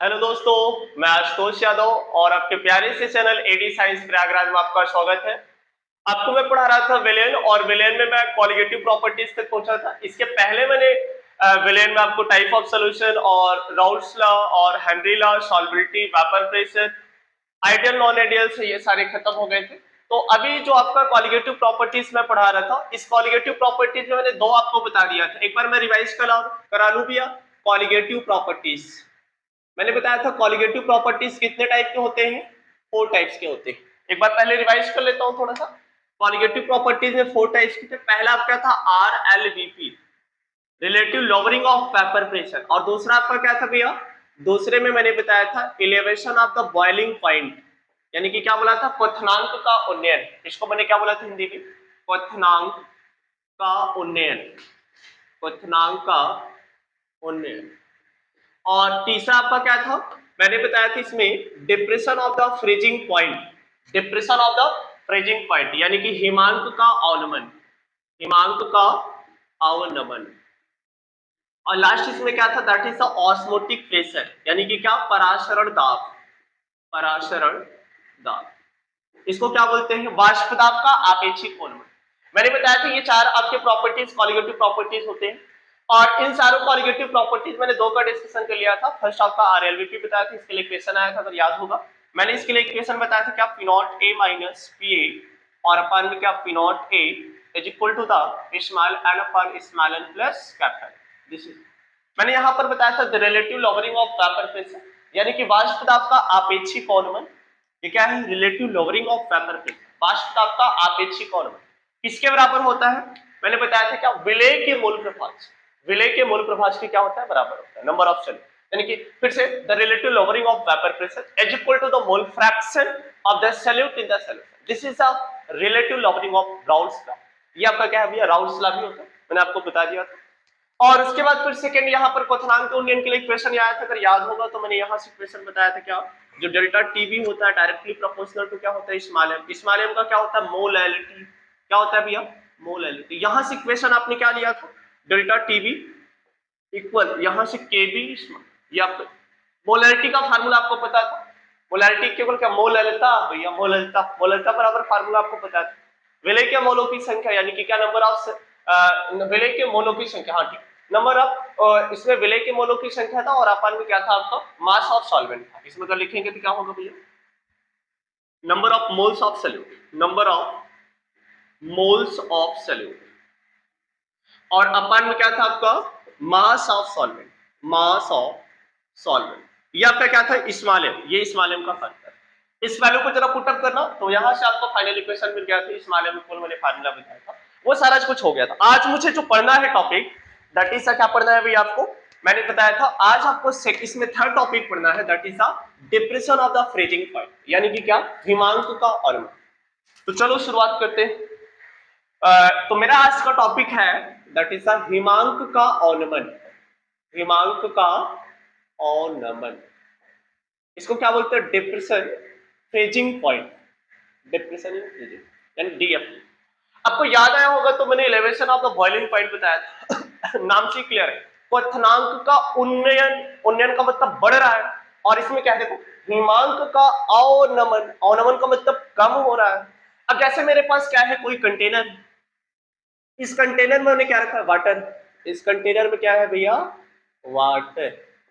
Hello दोस्तों, मैं आशुतोष यादव और आपके प्यारे से चैनल एडी साइंस प्रयागराज में आपका स्वागत है। आपको मैं पढ़ा रहा था विलेन, और विलेन में मैं कॉलिगेटिव प्रॉपर्टीज तक पहुंचा था। इसके पहले मैंने विलेन में आपको टाइप ऑफ सॉल्यूशन और राउल्ट्स लॉ और Henry law, solubility, vapour pressure, ideal non ideal से ये सारे खत्म हो गए थे। तो अभी जो आपका कॉलिगेटिव प्रॉपर्टीज में पढ़ा रहा था, इस कॉलिगेटिव प्रॉपर्टीज में मैंने दो आपको बता दिया था। एक बार मैं रिवाइज करा लूं भैया। कॉलिगेटिव प्रॉपर्टीज मैंने बताया था, कॉलिगेटिव प्रॉपर्टीज कितने टाइप के होते हैं? 4 टाइप्स के होते हैं। एक बार पहले रिवाइज कर लेता हूं थोड़ा सा। कॉलिगेटिव प्रॉपर्टीज में 4 टाइप्स के थे। पहला आपका था RLVP, relative lowering of vapour pressure, और दूसरा आपका क्या था भैया? दूसरे में मैंने बताया था elevation of the boiling point, यानी कि क्या बोला था? क्वथनांक का उन्नयन। इसको मैंने क्या बोला था हिंदी में? क्वथनांक का उन्नयन, क्वथनांक का उन्नयन। और तीसरा आपका क्या था? मैंने बताया था इसमें depression of the freezing point, depression of the freezing point, यानी कि हिमांक का अवनमन, हिमांक का अवनमन। और लास्ट इसमें क्या था? That is the osmotic pressure, यानी कि क्या? पराशरण दाब, पराशरण दाब। इसको क्या बोलते हैं? वाष्प दाब का आपेक्षिक अवनमन। मैंने बताया था ये 4 आपके प्रॉपर्टीज कॉलिगेटिव प्रॉपर्टीज होते हैं, और इन सारों कॉलिगेटिव प्रॉपर्टीज मैंने दो का डिस्कशन कर लिया था। फर्स्ट आपका आरएलवीपी बताया था, इसके लिए क्वेश्चन आया था अगर याद होगा। मैंने इसके लिए क्वेश्चन बताया था क्या? P naught A minus P A, और अपन में क्या? P naught A is equal to the small N अपन small N plus capital. This is, मैंने यहां पर बताया था the relative lowering of vapour pressure, यानी कि वाष्प दाब का आपेक्षिक अवनमन। ये क्या है? Relative lowering of vapour pressure, वाष्प दाब का आपेक्षिक अवनमन किसके बराबर होता है? मैंने बताया था क्या? विलय के मूल प्रभाज, विलय के मूल प्रभाज के क्या होता है? बराबर होता है नंबर ऑफ सॉल्यूट, यानी कि फिर से the relative lowering of vapour pressure is equal to the mole fraction of the solute in the solution. This is the relative lowering of Raoult's law. ये आपका क्या है भैया? राउल्ट्स लॉ भी होता है, मैंने आपको बता दिया था। और उसके बाद फिर सेकंड यहाँ पर क्वथनांक के उन्नयन के लिए क्वेश्चन आया था, अगर याद होगा तो मैंने यहाँ से क्वेश्चन बताया था क्या? जो डेल्टा टीबी होता है डायरेक्टली प्रोपोर्शनल टू क्या होता है? Small M. स्मॉल एम का क्या होता है? मोलैलिटी। क्या होता है भैया? मोलैलिटी। यहाँ से इक्वेशन आपने क्या लिया था? डेल्टा टीबी इक्वल यहाँ से केबी, ये आपको मोलैलिटी का फार्मूला आपको पता था। मोलैलिटी केवल क्या? मोलैलिता भैया, मोलैलिता, मोलैलिता बराबर फार्मूला आपको पता था। विलय के मोलों की संख्या, यानी कि क्या? नंबर ऑफ विलय के मोलों की संख्या, हाँ ठीक, नंबर ऑफ, इसमें विलय के मोलों की संख्या था, और अपन में क्या था आपका? मास ऑफ सॉल्वेंट था। इसमें अगर लिखेंगे तो क्या होगा भैया? Number of moles of solute, number of moles of solute. और अपन में क्या था आपका? मास of solvent, mass of solvent. ये आपका क्या था? स्मॉल एम, ये स्मॉल एम का फर्क है। इस वैल्यू को जरा पुट अप करना, तो यहां से आपको फाइनल इक्वेशन मिल गया था। स्मॉल एम इक्वल मैंने फार्मूला बताया था, वो सारा कुछ हो गया था। आज मुझे जो पढ़ना है टॉपिक, दैट इज क्या पढ़ना है भैया आपको? मैंने बताया था आज आपको इसमें थर्ड टॉपिक पढ़ना है, that is the depression of the freezing point, यानी कि क्या? हिमांक का अवनमन। तो चलो शुरुआत करते हैं। तो मेरा आज का टॉपिक है दैट इज द हिमांक का अवनमन, हिमांक का अवनमन। इसको क्या बोलते हैं? Depression freezing point, depression in freezing, यानी डीएफ। आपको याद आया होगा तो मैंने elevation of the boiling point बताया था। नाम से क्लियर है, क्वथनांक का उन्नयन, उन्नयन का मतलब बढ़ रहा है, और इसमें क्या है? देखो, हिमांक का अवनमन, अवनमन का मतलब कम हो रहा है। अब जैसे मेरे पास क्या है? कोई कंटेनर, इस कंटेनर में मैंने क्या रखा है? वाटर। इस कंटेनर में क्या है भैया? वाटर,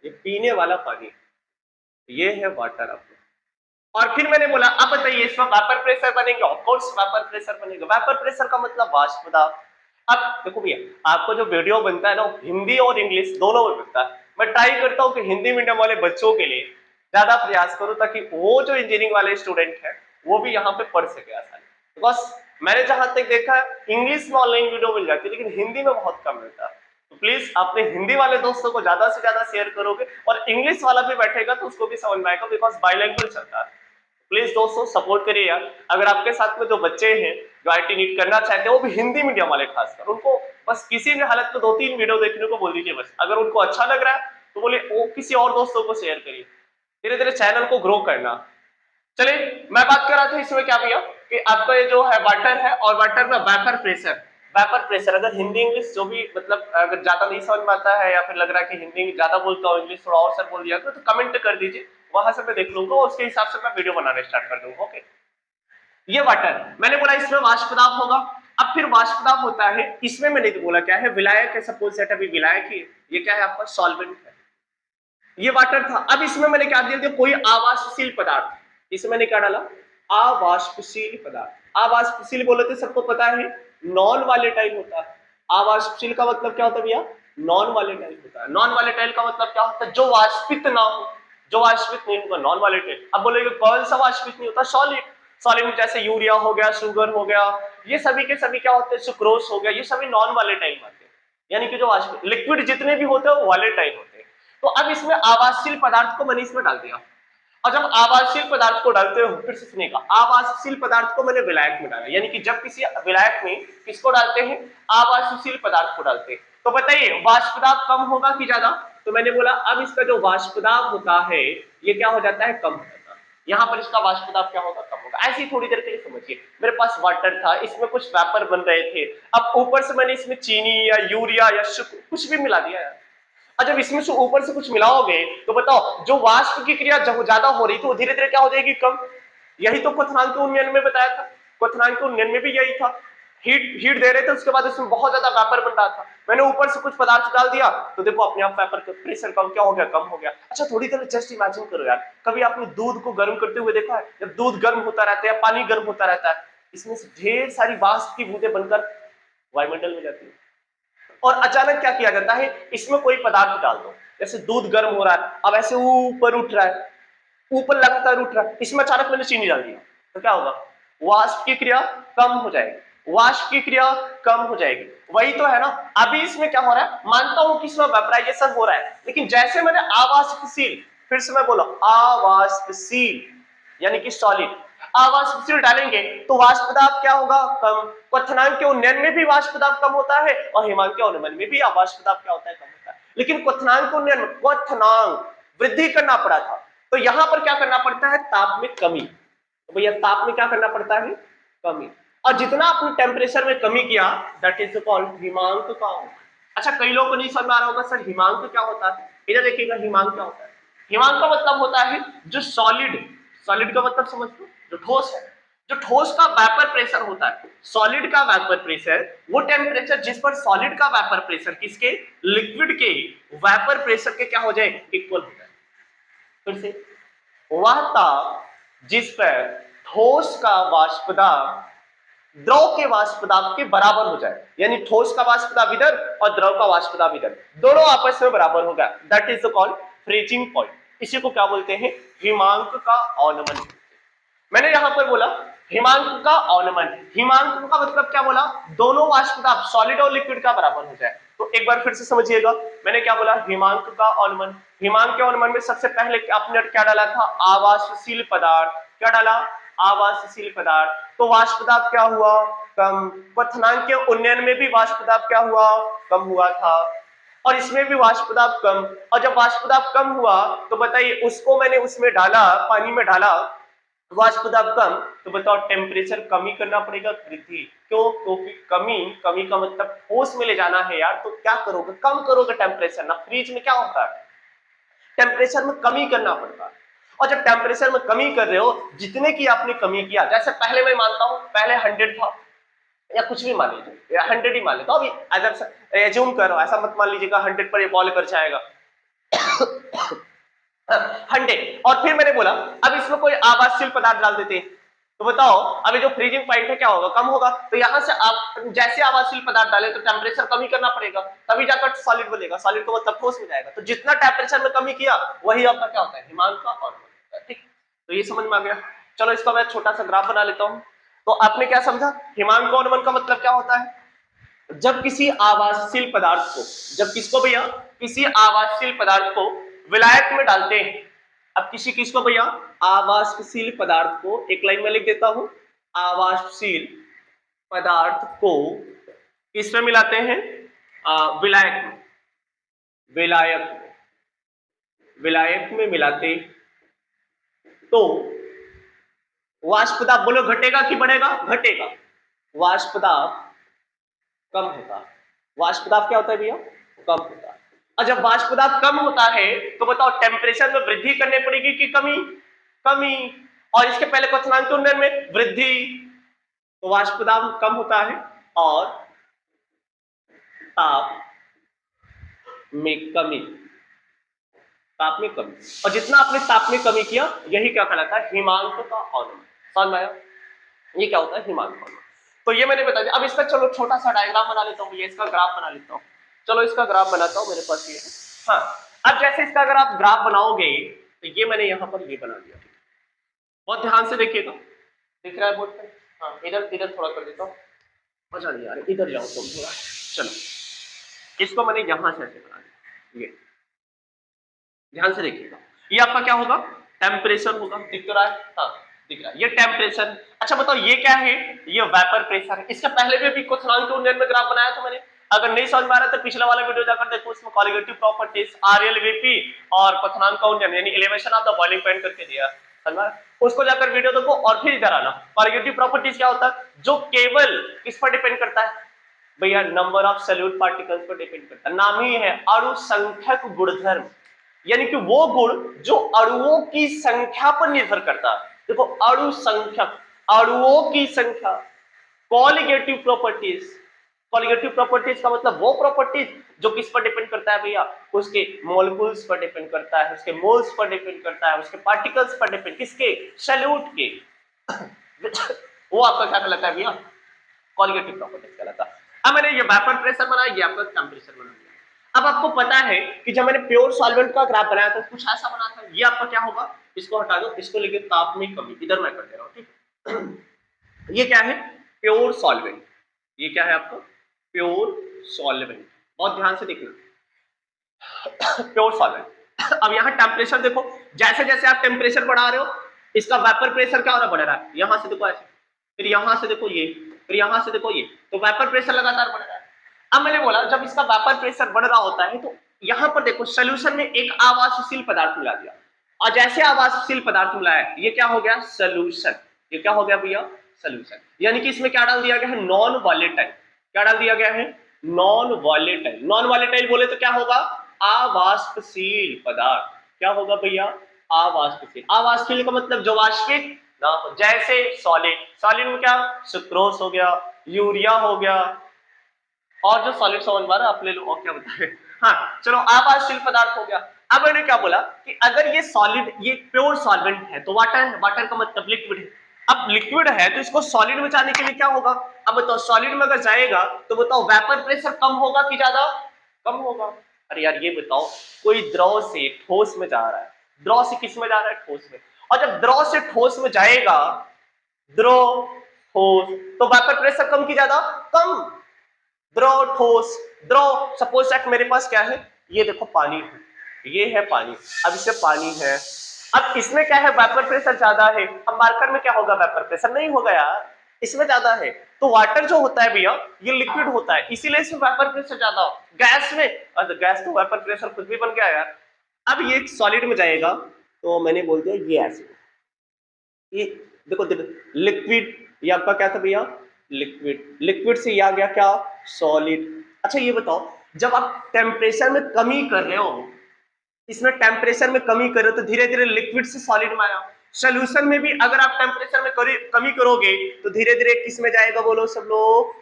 ये पीने वाला पानी, ये है वाटर आपको। और फिर मैंने बोला अब बताइए इसमें वेपर प्रेशर बनेंगे? ऑफ कोर्स वेपर प्रेशर बनेगा। वेपर प्रेशर का मतलब वाष्प दाब। अब देखो भैया, आपको जो वीडियो बनता है ना, हिंदी और इंग्लिश दोनों में बनता है। मैं ट्राई करता हूँ कि हिंदी मीडियम वाले बच्चों के लिए ज्यादा प्रयास करूँ, ताकि वो जो इंजीनियरिंग वाले स्टूडेंट है वो भी यहाँ पे पढ़ सके आसानी। बिकॉज मैंने जहां तक देखा है, इंग्लिश में ऑनलाइन वीडियो मिल जाती है, लेकिन हिंदी में बहुत कम मिलता है। तो प्लीज अपने हिंदी वाले दोस्तों को ज्यादा से ज्यादा शेयर करोगे, और इंग्लिश वाला भी बैठेगा तो उसको भी समझ में आएगा, बिकॉज बाइलैंग्वेज चलता है। प्लीज दोस्तों सपोर्ट करिए यार। अगर आपके साथ में जो बच्चे हैं जो आईटी नीट करना चाहते हैं, वो भी हिंदी मीडियम वाले खासकर, उनको बस किसी भी हालत में 2-3 वीडियो देखने को बोल दीजिए बस। अगर उनको अच्छा लग रहा है तो बोले वो किसी और दोस्तों को शेयर करिए। धीरे धीरे चैनल को ग्रो करना। चलिए, मैं बात कर रहा था इसमें क्या भैया कि आपका ये जो है वाटर है, और वाटर में वेपर प्रेशर, वेपर प्रेशर। अगर हिंदी इंग्लिश जो भी मतलब अगर ज्यादा नहीं समझ में आता है या फिर लग रहा है कि हिंदी ज्यादा बोलता हूँ, इंग्लिश थोड़ा और सर बोल दिया तो कमेंट कर दीजिए, वहां से मैं देख लूंगा और उसके हिसाब से मैं वीडियो बनाना स्टार्ट कर दूंगा। ओके, ये वाटर मैंने बोला इसमें वाष्प दाब होगा। अब फिर वाष्प दाब होता है, इसमें मैंने तो बोला क्या है, विलायक है, सपोज दैट अभी विलायक ही ये क्या है आपका सॉल्वेंट है, ये वाटर था। अब इसमें मैंने क्या दिया, कोई आवासशील पदार्थ, इसमें मैंने क्या डाला, आवाष्पशील पदार्थ। आवाष्पशील बोले तो सबको पता है नॉन वॉलेटाइल होता है। आवाष्पशील का मतलब क्या होता है भैया, नॉन वॉलेटाइल होता है। नॉन वॉलेटाइल का मतलब क्या होता है, जो वाष्पित ना हो, जो वाष्पित नहीं होगा नॉन वॉलेटाइल। अब बोलेगे कौन सा वाष्पित नहीं होता, सॉलिड। सॉलिड जैसे यूरिया हो गया, शुगर हो गया, ये सभी के सभी क्या होते हैं, सुक्रोज हो गया, ये सभी नॉन वॉलेटाइल होते हैं, यानी कि जो वाष्पित लिक्विड जितने भी होते हैं वो वॉलेटाइल होते हैं। तो अब इसमें आवासशील पदार्थ को मैंने इसमें डाल दिया, और जब आवासशील पदार्थ को डालते हो, फिर से सुनिएगा, आवासशील पदार्थ को मैंने विलायक में डाला, यानी कि जब किसी विलायक में किसको डालते हैं, आवासशील पदार्थ को डालते हैं, तो बताइए वाष्पदाब कम होगा कि ज्यादा। तो मैंने बोला अब इसका जो वाष्पदाब होता है ये क्या हो जाता है, कम हो जाता है। यहाँ पर इसका वाष्पदाब क्या होगा, कम होगा। ऐसी थोड़ी देर के लिए समझिए, मेरे पास वाटर था, इसमें कुछ वेपर बन रहे थे, अब ऊपर से मैंने इसमें चीनी या यूरिया या शुक्र कुछ भी मिला दिया यार। और जब इसमें से ऊपर से कुछ मिलाओगे तो बताओ जो वाष्प की क्रिया जब ज्यादा हो रही तो धीरे धीरे क्या हो जाएगी, कम। यही तो क्वथनांक उन्नयन में बताया था, क्वथनांक उन्नयन में भी यही था, हीट हीट दे रहे थे, उसके बाद इसमें बहुत ज्यादा वेपर बन रहा था, मैंने ऊपर से कुछ पदार्थ डाल दिया तो देखो अपने आप वेपर का प्रेशर कम क्या हो गया, कम हो गया। अच्छा थोड़ी देर जस्ट इमेजिन करो यार, कभी आपने दूध को गर्म करते हुए देखा है, जब दूध गर्म होता रहता है या पानी गर्म होता रहता है, इसमें से ढेर सारी वाष्प की बूंदें बनकर वायुमंडल में जाती है, और अचानक क्या किया जाता है, इसमें कोई पदार्थ डाल दो, जैसे दूध गर्म हो रहा है, अब ऐसे ऊपर उठ रहा है, ऊपर लगातार उठ रहा है, इसमें अचानक मैंने चीनी डाल दिया तो क्या होगा, वाष्प की क्रिया कम हो जाएगी, वाष्प की क्रिया कम हो जाएगी। वही तो है ना, अभी इसमें क्या हो रहा है, मानता हूं कि इसमें वेपराइजेशन हो रहा है, लेकिन जैसे मैंने आवाष्पशील, फिर से मैं बोला आवाष्पशील यानी कि सॉलिड, आवाष्पशील डालेंगे तो वाष्पदाब क्या होगा, कम। क्वथनांक के उन्नयन में भी वाष्पदाब कम होता है और हिमांक के उन्नयन में भी वाष्पदाब क्या होता है, कम होता है। लेकिन क्वथनांक उन्नयन में क्वथनांक वृद्धि करना पड़ा था, तो यहां पर क्या करना पड़ता है, ताप में कमी। तो भैया ताप में क्या करना पड़ता है, कमी, और जितना आपने टेम्परेचर में कमी किया दैट इज कॉल्ड हिमांक का। अच्छा कई लोगों को नहीं समझ में आ रहा होगा सर हिमांक क्या होता है, इधर देखिएगा हिमांक क्या होता है। हिमांक का मतलब होता है जो सॉलिड, सॉलिड का मतलब समझ लो जो ठोस है, जो ठोस का वेपर प्रेशर होता है, सॉलिड का वेपर प्रेशर, वो टेम्परेचर जिस पर सॉलिड का वेपर प्रेशर किसके, लिक्विड के वेपर प्रेशर के क्या हो जाए, इक्वल हो जाए। फिर से, वह ताप जिस पर ठोस का वाष्पदाब द्रव के वाष्पदाब के बराबर हो जाए, यानी ठोस का वाष्पदाब इधर और द्रव का वाष्पदाब इधर, दोनों आपस में बराबर होगा, that is called freezing point. इसी को क्या बोलते हैं, हिमांक का अवनमन। मैंने यहां पर बोला हिमांक का अवनमन, हिमांक का मतलब क्या बोला, दोनों वाष्पदाब सॉलिड और लिक्विड का बराबर हो जाए। तो एक बार फिर से समझिएगा, मैंने क्या बोला, हिमांक का अवनमन। हिमांक के अवनमन में सबसे पहले आपने क्या डाला था, आवासशील पदार्थ, क्या डाला, आवासशील पदार्थ, तो वाष्पदाब क्या हुआ, कम। क्वथनांक के उन्नयन में भी वाष्पदाब क्या हुआ, कम हुआ था, और इसमें भी वाष्पदाब कम। और जब वाष्पदाब कम हुआ तो बताइए उसको मैंने उसमें डाला, पानी में डाला, वाष्पदाब कम, तो बताओ टेम्परेचर कमी करना पड़ेगा, वृद्धि। क्यों, क्योंकि कमी, कमी का मतलब ठोस में ले जाना है यार, तो क्या करोगे, कम करोगे टेम्परेचर ना। फ्रीज में क्या होता है, टेम्परेचर में कमी करना पड़ता है, और जब टेम्परेचर में कमी कर रहे हो, जितने की आपने कमी किया, जैसे पहले मैं मानता हूं पहले 100 था, या कुछ भी मान लीजिए, या 100 ही मान लेता हूं, अभी एज्यूम करो, ऐसा मत मान लीजिएगा 100 पर ये बॉल कर जाएगा 100, और फिर मैंने बोला अब इसमें कोई आवासशील पदार्थ डाल देते हैं, तो बताओ अभी जो फ्रीजिंग पॉइंट है क्या होगा, कम होगा। तो यहां से आप जैसे आवासशील पदार्थ डाले तो टेम्परेचर कमी करना पड़ेगा, तभी जाकर सॉलिड बनेगा, सॉलिड को मतलब ठोस में जाएगा, तो जितना टेम्परेचर में कमी किया वही आपका क्या होता है, हिमांक का अवनमन। ठीक, तो ये समझ में आ गया। चलो इसका मैं छोटा सा ग्राफ बना लेता हूं। तो आपने क्या समझा, हिमांक का अवनमन का मतलब क्या होता है, जब किसी आवासशील पदार्थ को, जब किसको भैया, किसी आवासशील पदार्थ को विलायक में डालते हैं। अब किसी किसको भैया, आवासशील पदार्थ को, एक लाइन में लिख देता हूं, आवासशील पदार्थ को किसमें मिलाते हैं, विलायक में, विलायक में, विलायक में मिलाते, तो वाष्पदाब बोलो घटेगा कि बढ़ेगा, घटेगा, वाष्पदाब कम होता है। वाष्प दाब क्या होता है भैया? कम होता है। और जब वाष्प दाब कम होता है तो बताओ टेम्परेचर में वृद्धि करनी पड़ेगी कि कमी? कमी। और इसके पहले क्वथनांक उन्नयन में वृद्धि। तो वाष्प दाब कम होता है और ताप में कमी। ताप में कमी, और जितना आपने ताप में कमी किया यही क्या कहलाता है? हिमांक का औन्नत्य। समझ में आया? ये क्या होता है? हिमांक का औन्नत्य। तो ये मैंने बता दिया। अब इसका चलो छोटा सा डायग्राम बना लेता हूँ, ये इसका ग्राफ बना लेता हूँ। चलो इसका ग्राफ बनाता हूँ, मेरे पास ये है। हाँ, अब जैसे इसका अगर आप ग्राफ बनाओगे तो ये मैंने यहाँ पर ये बना दिया। बहुत ध्यान से देखिएगा, दिख रहा है बोर्ड पे? हाँ, इधर इधर थोड़ा कर देता हूँ। मजा नहीं आ रहा, इधर जाओ तुम थोड़ा। चलो इसको मैंने यहां से ऐसे बना दिया। ये ध्यान से देखिएगा, ये आपका क्या होगा? टेम्परेचर होगा। दिख तो रहा है? हाँ दिख रहा है, ये टेम्परेचर। अच्छा बताओ ये क्या है? ये वेपर प्रेशर है। इसके पहले भी अभी क्वथनांक उन्नयन में ग्राफ बनाया था मैंने। अगर नहीं समझ में आ रहा तो पिछला वाला वीडियो जाकर देखो, उसमें कॉलिगेटिव प्रॉपर्टीज, आरएलवीपी और क्वथनांक का उन्नयन यानी elevation of the boiling point करके दिया। उसको जाकर वीडियो देखो और फिर इधर आना। कॉलिगेटिव प्रॉपर्टीज क्या होता है? जो केवल किस पर डिपेंड करता है भैया? नंबर ऑफ सॉल्यूट पार्टिकल्स पर डिपेंड करता है। नाम ही है अणु संख्यक गुणधर्म, यानी कि वो गुण जो अणुओं की संख्या पर निर्भर करता है। देखो अणु संख्यक, अणुओं की संख्या। कॉलिगेटिव प्रॉपर्टीज, कॉलिगेटिव प्रॉपर्टीज का मतलब वो प्रॉपर्टीज जो किस पर डिपेंड करता है भैया? उसके मॉलिक्यूल्स पर डिपेंड करता है, उसके मोल्स पर डिपेंड करता है, उसके पार्टिकल्स पर डिपेंड, किसके? सॉल्यूट के। वो आपका क्या कहलाता है भैया? कॉलिगेटिव प्रॉपर्टीज कहलाता है। अब मैंने ये वेपर प्रेशर बनाया, ये आपका टेम्परेचर बना दिया। अब आपको पता है कि जब मैंने प्योर सॉल्वेंट का ग्राफ बनाया था कुछ ऐसा बना था। ये आपका क्या होगा? इसको हटा दो, इसको लेके ताप में कमी, इधर मैं कर दे रहा हूं, ठीक। ये क्या है? Pure solvent. ये क्या है आपका? Pure solvent. बहुत ध्यान से देखना, प्योर सॉल्वेंट। अब यहाँ टेम्परेचर देखो, जैसे जैसे आप टेम्परेचर बढ़ा रहे हो इसका वेपर प्रेशर क्या हो रहा है? बढ़ रहा है। यहां से देखो ऐसे, फिर यहां से देखो ये, फिर यहां से देखो ये, तो वेपर प्रेशर लगातार बढ़ रहा है। अब मैंने बोला जब इसका वेपर प्रेशर बढ़ रहा होता है तो यहां पर देखो सोल्यूशन में एक आवासशील पदार्थ मिला दिया, और जैसे आवासशील पदार्थ मिलाया ये क्या हो गया? सोल्यूशन। ये क्या हो गया भैया? सोल्यूशन। यानी कि इसमें क्या डाल दिया गया है? Non volatile. क्या डाल दिया गया है? Non volatile. नॉन वॉलेटाइल बोले तो क्या होगा? अवाष्पशील पदार्थ। क्या होगा भैया? अवाष्पशील। अवाष्पशील का मतलब जो वाष्पित ना हो, जैसे सॉलिड। सॉलिड में क्या? सुक्रोज हो गया, यूरिया हो गया, और जो सॉलिड समझ में आ रहा है आप ले लो, और क्या बताए। हाँ चलो, आवासशील पदार्थ हो गया। अब मैंने क्या बोला कि अगर ये सॉलिड, ये प्योर सॉल्वेंट है तो वाटर है, वाटर का मतलब लिक्विड है। अब लिक्विड है तो इसको सॉलिड में जाने के लिए क्या होगा? अब बताओ सॉलिड में अगर जाएगा तो बताओ वेपर प्रेशर कम होगा कि ज्यादा? कम होगा। अरे यार ये बताओ, कोई द्रव से ठोस में जा रहा है, द्रव से किस में जा रहा है? ठोस में। और जब द्रव से ठोस में जाएगा, द्रव ठोस, तो वेपर प्रेशर कम की ज्यादा? कम। द्रव ठोस, द्रव, सपोज दैट मेरे पास क्या है? ये देखो पानी है, ये है पानी। अब इससे पानी है, अब इसमें क्या है? वेपर प्रेशर ज्यादा है। अब मार्कर में क्या होगा? वेपर प्रेशर नहीं होगा यार, इसमें ज्यादा है। तो वाटर जो होता है भैया ये लिक्विड होता है, इसीलिए इसमें वेपर प्रेशर ज्यादा हो। गैस में, गैस तो वेपर प्रेशर खुद भी बन गया यार। अब ये सॉलिड में जाएगा तो मैंने बोल दिया ये ऐसे, ये देखो लिक्विड, ये आपका क्या था भैया? लिक्विड। लिक्विड से ये आ गया क्या? सॉलिड। अच्छा ये बताओ, जब आप टेम्परेचर में कमी कर रहे हो, इसमें टेम्परेचर में कमी कर रहे हो तो धीरे धीरे लिक्विड से सॉलिड में आया। सोल्यूशन में भी अगर आप टेम्परेचर में कमी करोगे तो धीरे धीरे किस में जाएगा? बोलो सब लोग।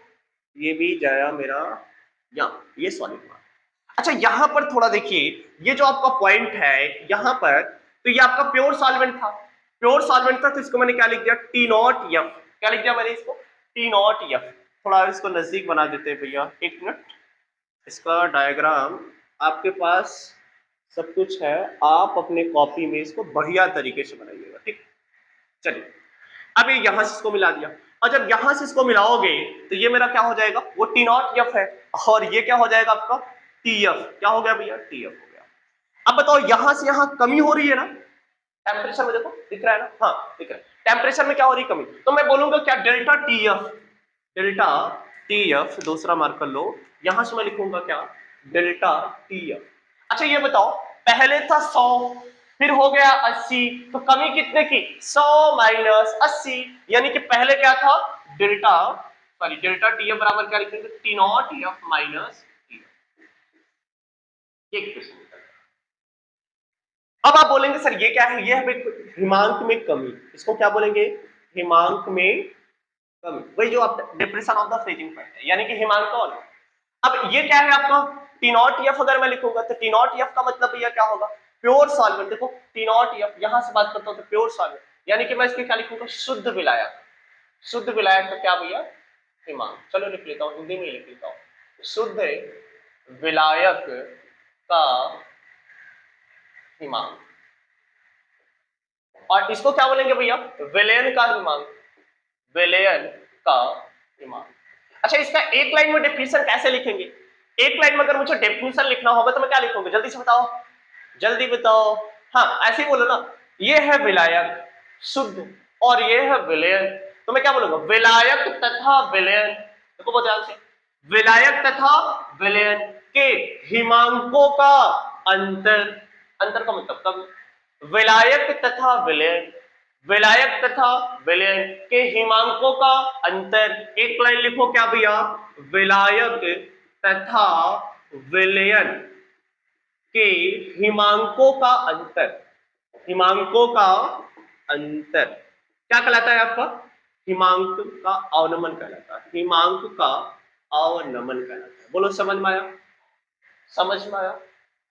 ये भी जाया मेरा यहाँ, ये सॉलिड में। अच्छा यहां पर थोड़ा देखिए, ये जो आपका पॉइंट है यहां पर, तो ये आपका प्योर सॉल्वेंट था। प्योर सॉल्वेंट था तो इसको मैंने क्या लिख दिया? T not F. क्या लिख दिया मैंने इसको? T not F. थोड़ा इसको नजदीक बना देते हैं भैया, एक मिनट। इसका डायग्राम आपके पास सब कुछ है, आप अपने कॉपी में इसको बढ़िया तरीके से बनाइएगा, ठीक। चलिए अब ये यहां से इसको मिला दिया, और जब यहां से इसको मिलाओगे तो ये मेरा क्या हो जाएगा? वो टी नॉट एफ है, और ये क्या हो जाएगा आपका? T F. क्या हो गया भैया? टी एफ हो गया। अब बताओ यहां से यहां कमी हो रही है ना टेम्परेचर में, देखो दिख रहा है ना? हाँ दिख रहा है। टेम्परेचर में क्या हो रही है? कमी। तो मैं बोलूंगा क्या? Delta T F. Delta T F, दूसरा मार्कर लो, यहां से मैं लिखूंगा क्या? Delta T F. अच्छा ये बताओ, पहले था 100, फिर हो गया 80, तो कमी कितने की? 100 माइनस 80, यानी कि पहले क्या था? Delta sorry delta T F बराबर क्या लिखेंगे, T not F minus T. ये क्वेश्चन निकल गया। अब आप बोलेंगे सर ये क्या है, ये है हिमांक में कमी, इसको क्या बोलेंगे, हिमांक में कमी, वही जो आप depression of the freezing point है, यानी कि हिमांक का ऑर्डर। अब ये क्या है आपका टी नॉट एफ, अगर मैं लिखूंगा तो टी नॉट एफ का मतलब भैया क्या होगा, प्योर सॉल्वेंट। देखो टी नॉट एफ यहां से बात करता हूं तो प्योर सॉल्वेंट, यानी कि मैं इसके क्या लिखूंगा, शुद्ध विलायक। शुद्ध विलायक का क्या भैया, हिमांक। चलो लिख लेता हूं, हिंदी में लिख लेता हूं, शुद्ध विलायक का हिमांक। और इसको क्या बोलेंगे भैया, विलयन का हिमांक, विलयन का हिमांक। अच्छा इसका एक लाइन में डेफिनेशन कैसे लिखेंगे, एक लाइन में अगर मुझे डेफिनेशन लिखना होगा तो मैं क्या लिखूंगा, जल्दी से बताओ, जल्दी बताओ। हाँ ऐसे ही बोलो ना, ये है विलायक शुद्ध और ये है विलयन, तो मैं क्या बोलूंगा, विलायक तथा विलयन। देखो बहुत ध्यान से, विलायक तथा विलयन के हिमांकों का अंतर, अंतर का मतलब कब, विलायक तथा विलयन, विलायक तथा विलयन के हिमांकों का अंतर। एक लाइन लिखो क्या भैया, विलायक तथा विलयन के हिमांकों का अंतर, हिमांकों का अंतर क्या कहलाता है आपका, हिमांक का अवनमन कहलाता है, हिमांक का अवनमन कहलाता है। बोलो समझ में आया, समझ में आया।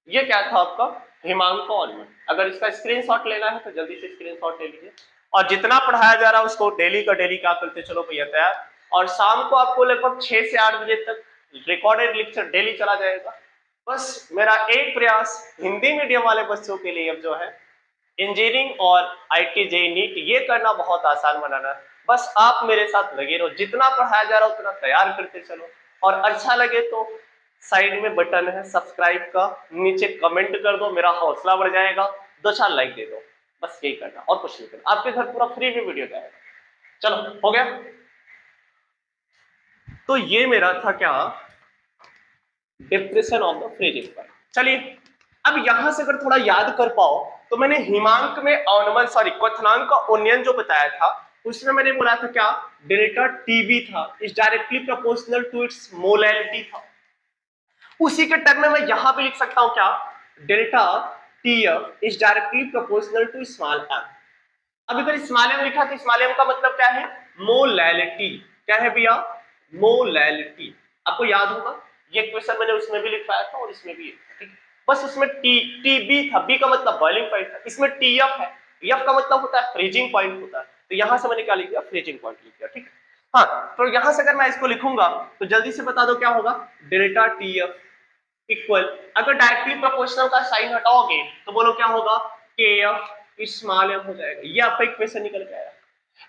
ये क्या था आपका हिमांक का अवनमन। अगर इसका स्क्रीनशॉट लेना है तो जल्दी से स्क्रीनशॉट ले लीजिए, और जितना पढ़ाया जा रहा है उसको डेली का डेली क्या करते चलो भैया तैयार। और शाम को आपको लगभग 6 से 8 बजे तक रिकॉर्डेड लेक्चर डेली चला जाएगा। बस मेरा एक प्रयास हिंदी मीडियम वाले बच्चों के लिए अब जो है इंजीनियरिंग और आईटी जेईई नीट ये करना बहुत आसान बनाना है। बस आप मेरे साथ लगे रहो, जितना पढ़ाया जा रहा है उतना तैयार करते चलो, और अच्छा लगे तो साइड में बटन है सब्सक्राइब का, नीचे कमेंट कर दो, मेरा हौसला बढ़ जाएगा, 2-4 लाइक दे दो, बस यही करना और कुछ नहीं करना। आपके घर पूरा फ्री में वीडियो जाएगा। चलो हो गया, तो ये मेरा था क्या, depression of the freezing point. चलिए अब यहां से अगर थोड़ा याद कर पाओ तो मैंने हिमांक में अवनमन सॉरी क्वथनांक का उन्नयन जो बताया था उसमें मैंने बोला था क्या, डेल्टा टीबी था, is directly proportional to its molality था। उसी के टर्म में मैं यहां पे लिख सकता हूं क्या, delta TF is directly proportional to small M. अब अगर स्मॉल एम लिखा तो स्मॉल एम का मतलब क्या है, मोलैलिटी। क्या है भैया, मोलैलिटी। आपको याद होगा ये क्वेश्चन मैंने उसमें भी लिखवाया था और इसमें भी, ठीक। बस उसमें टी था, बी का मतलब बॉइलिंग पॉइंट था, इसमें टीएफ है, एफ का मतलब होता है फ्रीजिंग पॉइंट होता है, तो यहां से मैंने क्या लिख दिया, फ्रीजिंग पॉइंट लिख दिया, ठीक है। हाँ तो यहां से अगर मैं इसको लिखूंगा तो जल्दी से बता दो क्या होगा, डेल्टा टीएफ इक्वल, अगर डायरेक्टली प्रोपोर्शनल का साइन हटाओगे तो बोलो क्या होगा, के एफ स्मॉल एम हो जाएगा, ये आपका इक्वेशन निकल जाएगा।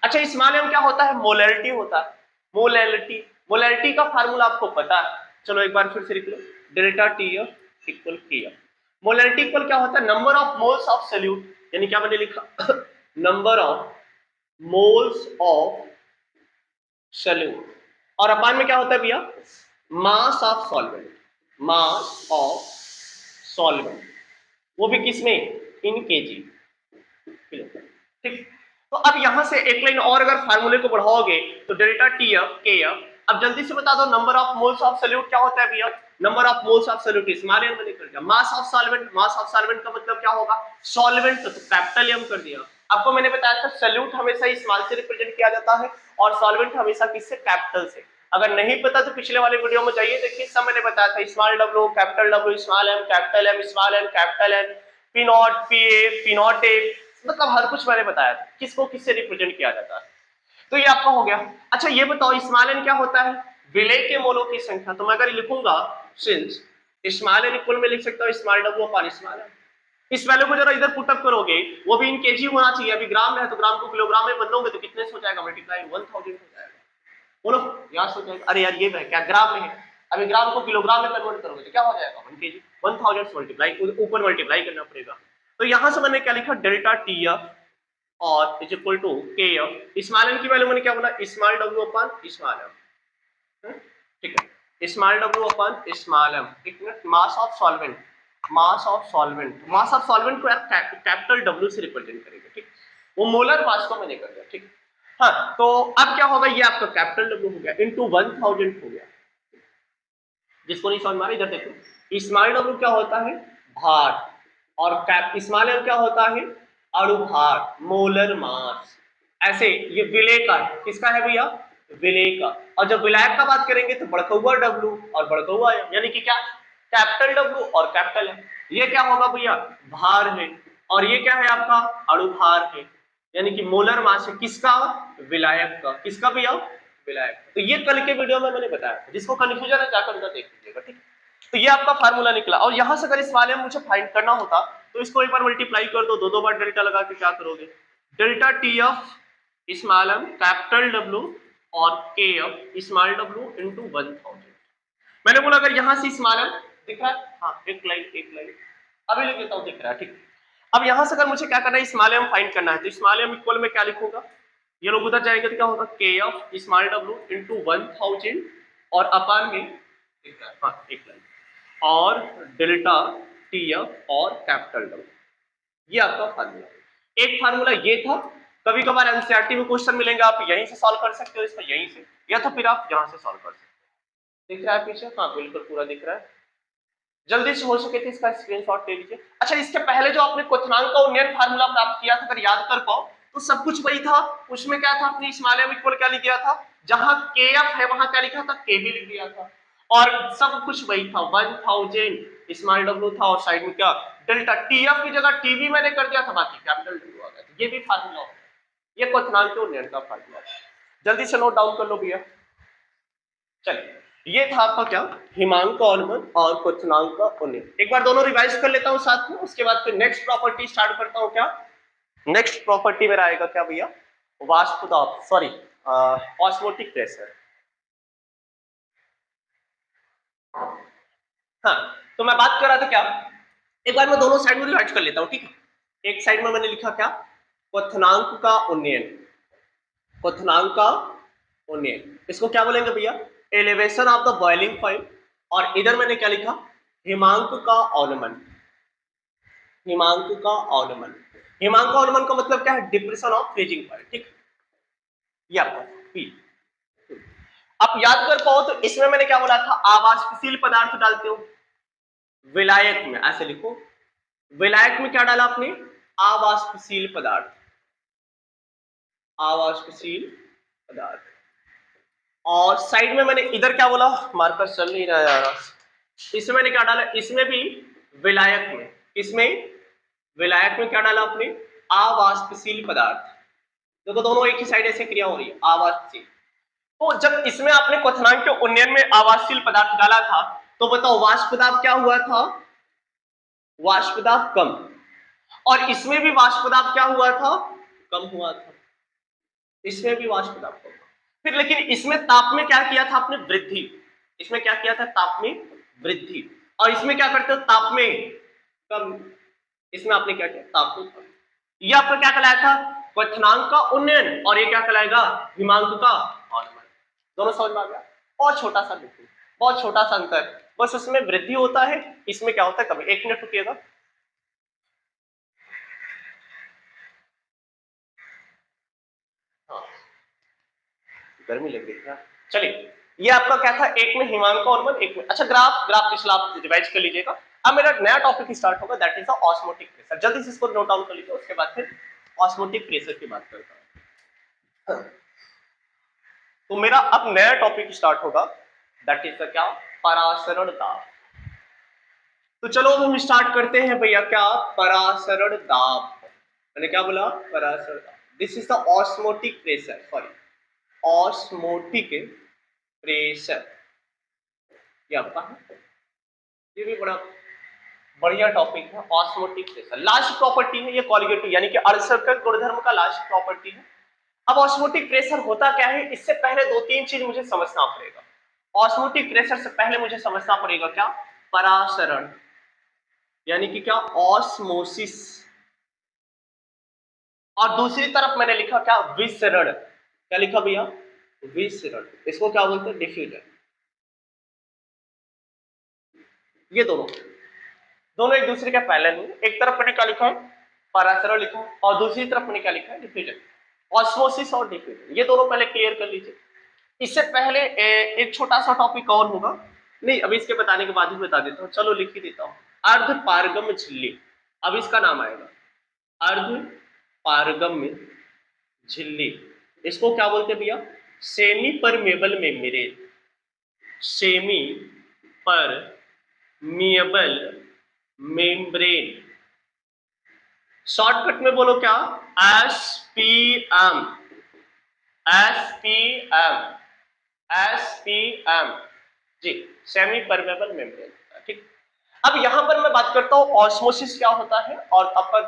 अच्छा स्मॉल एम क्या होता है, मोलैलिटी होता है, मोलैलिटी। मोलैलिटी का फार्मूला आपको पता है, चलो एक बार फिर से लिख लो, डेल्टा टीएफ इक्वल के एफ। मोलैलिटी इक्वल क्या होता है, number of moles of solute, यानी क्या मैंने लिखा number of moles of solute, और अपान में क्या होता है भैया, मास of solvent, mass of solvent, वो भी किसमें, इन केजी, ठीक। तो अब यहां से एक लाइन और अगर फार्मूले को बढ़ाओगे तो डेल्टा टीएफ के एफ। अब जल्दी से बता दो number of moles of solute क्या होता है भैया, number of moles of solute small M मैंने कर दिया, mass of solvent, mass of solvent का मतलब क्या होगा, सॉल्वेंट तो कैपिटल एम कर दिया। आपको मैंने बताया था सोल्यूट हमेशा स्मॉल से रिप्रेजेंट किया जाता है और सॉल्वेंट हमेशा किससे, कैपिटल से। अगर नहीं पता तो पिछले वाले वीडियो में जाइए, देखिए सब मैंने बताया था, small W capital W, small M capital M, small N capital N, P naught P A P naught A, मतलब हर कुछ मैंने बताया था किसको किससे रिप्रेजेंट किया जाता है। तो ये आपका हो गया। अच्छा ये बताओ स्मॉल एन क्या होता है, विलय के मोलों की संख्या। तो मैं अगर लिखूंगा सिंस स्मॉल एन इक्वल में लिख सकता हूँ small W upon small N. इस वैल्यू को जरा इधर पुट अप करोगे, वो भी इन केजी होना चाहिए, अभी ग्राम में है तो ग्राम को किलोग्राम में बदलोगे तो कितने से हो जाएगा, मल्टीप्लाई 1000 हो जाएगा। बोलो याद हो जाएगा, अरे यार ये क्या ग्राम में है, अभी ग्राम को किलोग्राम में कन्वर्ट करोगे तो क्या हो जाएगा 1 केजी, 1000 से मल्टीप्लाई, ऊपर मल्टीप्लाई करना पड़ेगा। तो यहां से मैंने क्या लिखा, डेल्टा टीएफ और is equal to K F. Small N की वैल्यू मैंने क्या बोला, small W upon small M, ठीक है, small W upon small M. एक minute, mass of solvent, mass of solvent, mass of solvent को कैपिटल डब्ल्यू से रिप्रेजेंट करेंगे, ठीक, वो मोलर मास को मैंने कर दिया, ठीक। हाँ, तो अब क्या होगा, ये आपका कैपिटल डब्ल्यू हो गया इंटू 1000 हो गया। जिसको नहीं समझ में आ रहा इधर देखो, स्मॉल डब्ल्यू क्या होता है, भार, और स्मॉल एम क्या होता है, अणुभार, मोलर मास। ऐसे ये विलय का है, किसका है भैया, विलय का। और जब विलायक का बात करेंगे तो बढ़कहुआ डब्ल्यू और बढ़कहुआ एम, यानी कि क्या, कैपिटल डब्ल्यू और कैपिटल एम। ये क्या होगा भैया, भार है, और ये क्या है आपका, अणुभार है, यानी कि मोलर मास है, किसका, विलायक का। किसका भैया, विलायक। तो ये कल के वीडियो में मैंने बताया, जिसको कंफ्यूजन है जाकर उधर देख लीजिएगा, ठीक। तो ये आपका फार्मूला निकला, और यहां से अगर इस वाले में मुझे फाइंड करना होता तो इसको एक बार मल्टीप्लाई कर दो, दो बार डेल्टा लगा के क्या करोगे, delta T F small M capital W और K F small W into 1000। मैंने बोला अगर यहां से स्मॉल एम दिख रहा है, हाँ एक लाइन अभी लिख लेता हूं, दिख रहा है, ठीक। अब यहां से अगर मुझे क्या करना है, स्मॉल एम फाइंड करना है, तो स्मॉल एम इक्वल में क्या लिखूंगा, ये लोग उधर जाएंगे तो क्या होगा, के एफ स्मॉल डब्ल्यू इंटू 1000 और अपान में हाँ एक लाइन और डेल्टा टी एफ और कैपिटल डब्ल्यू। ये आपका फार्मूला, एक फार्मूला ये था। कभी कभार एनसीईआरटी में क्वेश्चन मिलेंगे, आप यहीं से सॉल्व कर सकते हो इसको, यहीं से, या तो फिर आप यहां से सॉल्व कर सकते हो। दिख रहा है पीछे, हाँ बिल्कुल पूरा दिख रहा है। जल्दी से हो सके तो इसका स्क्रीनशॉट ले लीजिए। अच्छा, इसके पहले जो आपने क्वथनांक का उन्नयन फार्मूला प्राप्त किया था, अगर याद कर पाओ तो सब कुछ वही था। उसमें क्या था, अपनी स्मॉल एम इक्वल क्या लिख दिया था, जहां के एफ है वहां क्या लिखा था, के भी लिख दिया था, और सब कुछ वही था, 1000 स्मॉल डब्ल्यू था, और साइड में क्या, डेल्टा टी एफ की जगह टी भी मैंने कर दिया था, बाकी कैपिटल डब्ल्यू आ गया। ये भी फार्मूला हो गया, ये क्वथनांक के उन्नयन का फार्मूला। जल्दी से नोट डाउन कर लो भैया। चलिए, ये था आपका क्या, हिमांक का अनुमान और क्वथनांक का उन्नयन। एक बार दोनों रिवाइज कर लेता हूं साथ में, उसके बाद फिर नेक्स्ट प्रॉपर्टी स्टार्ट करता हूं। क्या नेक्स्ट प्रॉपर्टी मेरा आएगा, क्या भैया, वाष्पदाब, सॉरी ऑस्मोटिक प्रेशर। हाँ, तो मैं बात कर रहा था क्या, एक बार मैं दोनों साइड में रिवाइज कर लेता हूं, ठीक है। एक साइड में मैंने लिखा क्या, क्वथनांक का उन्नयन, क्वथनांक का उन्नयन, इसको क्या बोलेंगे भैया, elevation of the boiling point. और इधर मैंने क्या लिखा, हिमांक का अवनमन, हिमांक का अवनमन। हिमांक का अवनमन का मतलब क्या है, डिप्रेशन ऑफ फ्रीजिंग पॉइंट, ठीक। ये आपका पी। आप याद कर पाओ तो इसमें मैंने क्या बोला था, आवाष्पशील पदार्थ डालते हो विलायक में, ऐसे लिखो, विलायक में क्या डाला आपने, आवाष्पशील पदार्थ, आवाष्पशील पदार्थ। और साइड में मैंने इधर क्या बोला, मार्कर चल नहीं रहा यार, इसमें मैंने क्या डाला, इसमें भी विलायक में, इसमें विलायक में क्या डाला आपने, अवाष्पशील पदार्थ। देखो दोनों एक ही साइड ऐसे क्रिया हो रही है, अवाष्पशील। तो जब इसमें आपने क्वथनांक के उन्नयन में अवाष्पशील पदार्थ डाला था, तो बताओ वाष्पदाब क्या हुआ था, वाष्पदाब कम, और इसमें भी वाष्पदाब क्या हुआ था, कम हुआ था, इसमें भी वाष्पदाब कम। फिर लेकिन इसमें ताप में क्या किया था आपने, वृद्धि, इसमें क्या किया था, ताप में वृद्धि, और इसमें क्या करते हो, ताप में कम, इसमें आपने क्या किया, ताप में कम। ये आपका क्या कहलाया था, क्वथनांक का उन्नयन, और ये क्या कहलाएगा, हिमांक का अवनमन। दोनों समझ में आ गया। और छोटा सा देखो, बहुत छोटा सा अंतर, बस उसमें वृद्धि होता है, इसमें क्या होता है कमी। एक मिनट रुकिएगा। हाँ, गर्मी लग रही है। चलिए, ये आपका क्या था, एक में हिमांक का अवनमन, एक में, अच्छा ग्राफ पिछला आप रिवाइज कर लीजिएगा। अब मेरा नया टॉपिक स्टार्ट होगा, that is the osmotic pressure. जल्दी से इसको नोट डाउन कर लीजिए, उसके बाद फिर ऑस्मोटिक प्रेशर की बात करता हूं। तो मेरा अब नया टॉपिक स्टार्ट होगा, दैट इज द क्या, परासरण दाब। तो चलो हम स्टार्ट करते हैं भैया, क्या, परासरण दाब। मैंने क्या बोला, परासरण दाब। This is the osmotic pressure, sorry osmotic pressure. ये आपका, ये भी बड़ा बढ़िया टॉपिक है, ऑस्मोटिक प्रेशर। लास्ट प्रॉपर्टी है ये कॉलिगेटिव, यानी कि अर्धसंकट गुणधर्म का लास्ट प्रॉपर्टी है। अब ऑस्मोटिक प्रेशर होता क्या है, इससे पहले दो तीन चीज मुझे समझना पड़ेगा। ऑस्मोटिक प्रेशर से पहले मुझे समझना पड़ेगा क्या, परासरण, यानी कि क्या, ऑस्मोसिस। और दूसरी तरफ मैंने लिखा क्या, विसरण। क्या लिखा भैया, विसरण। इसको क्या बोलते हैं, डिफ्यूजन। ये दोनों दोनों एक दूसरे के पैरेलल नहीं। एक तरफ मैंने क्या लिखा है, परासरण लिखा है, और दूसरी तरफ मैंने क्या लिखा है, डिफ्यूजन। ऑस्मोसिस और डिफ्यूजन, ये दोनों पहले क्लियर कर लीजिए। इससे पहले एक छोटा सा टॉपिक और होगा, नहीं अभी इसके बताने के बाद ही बता देता हूँ, चलो लिख ही देता हूँ। अर्ध पारगम्य झिल्ली, अब इसका नाम आएगा अर्ध पारगम्य झिल्ली। इसको क्या बोलते हैं भैया? Semi permeable membrane, semi permeable membrane. Shortcut में बोलो क्या? एसपीएम, एसपीएम, एसपीएम जी, सेमी परमेबल मेम्ब्रेन। ठीक, अब यहां पर मैं बात करता हूं ऑस्मोसिस क्या होता है और अपर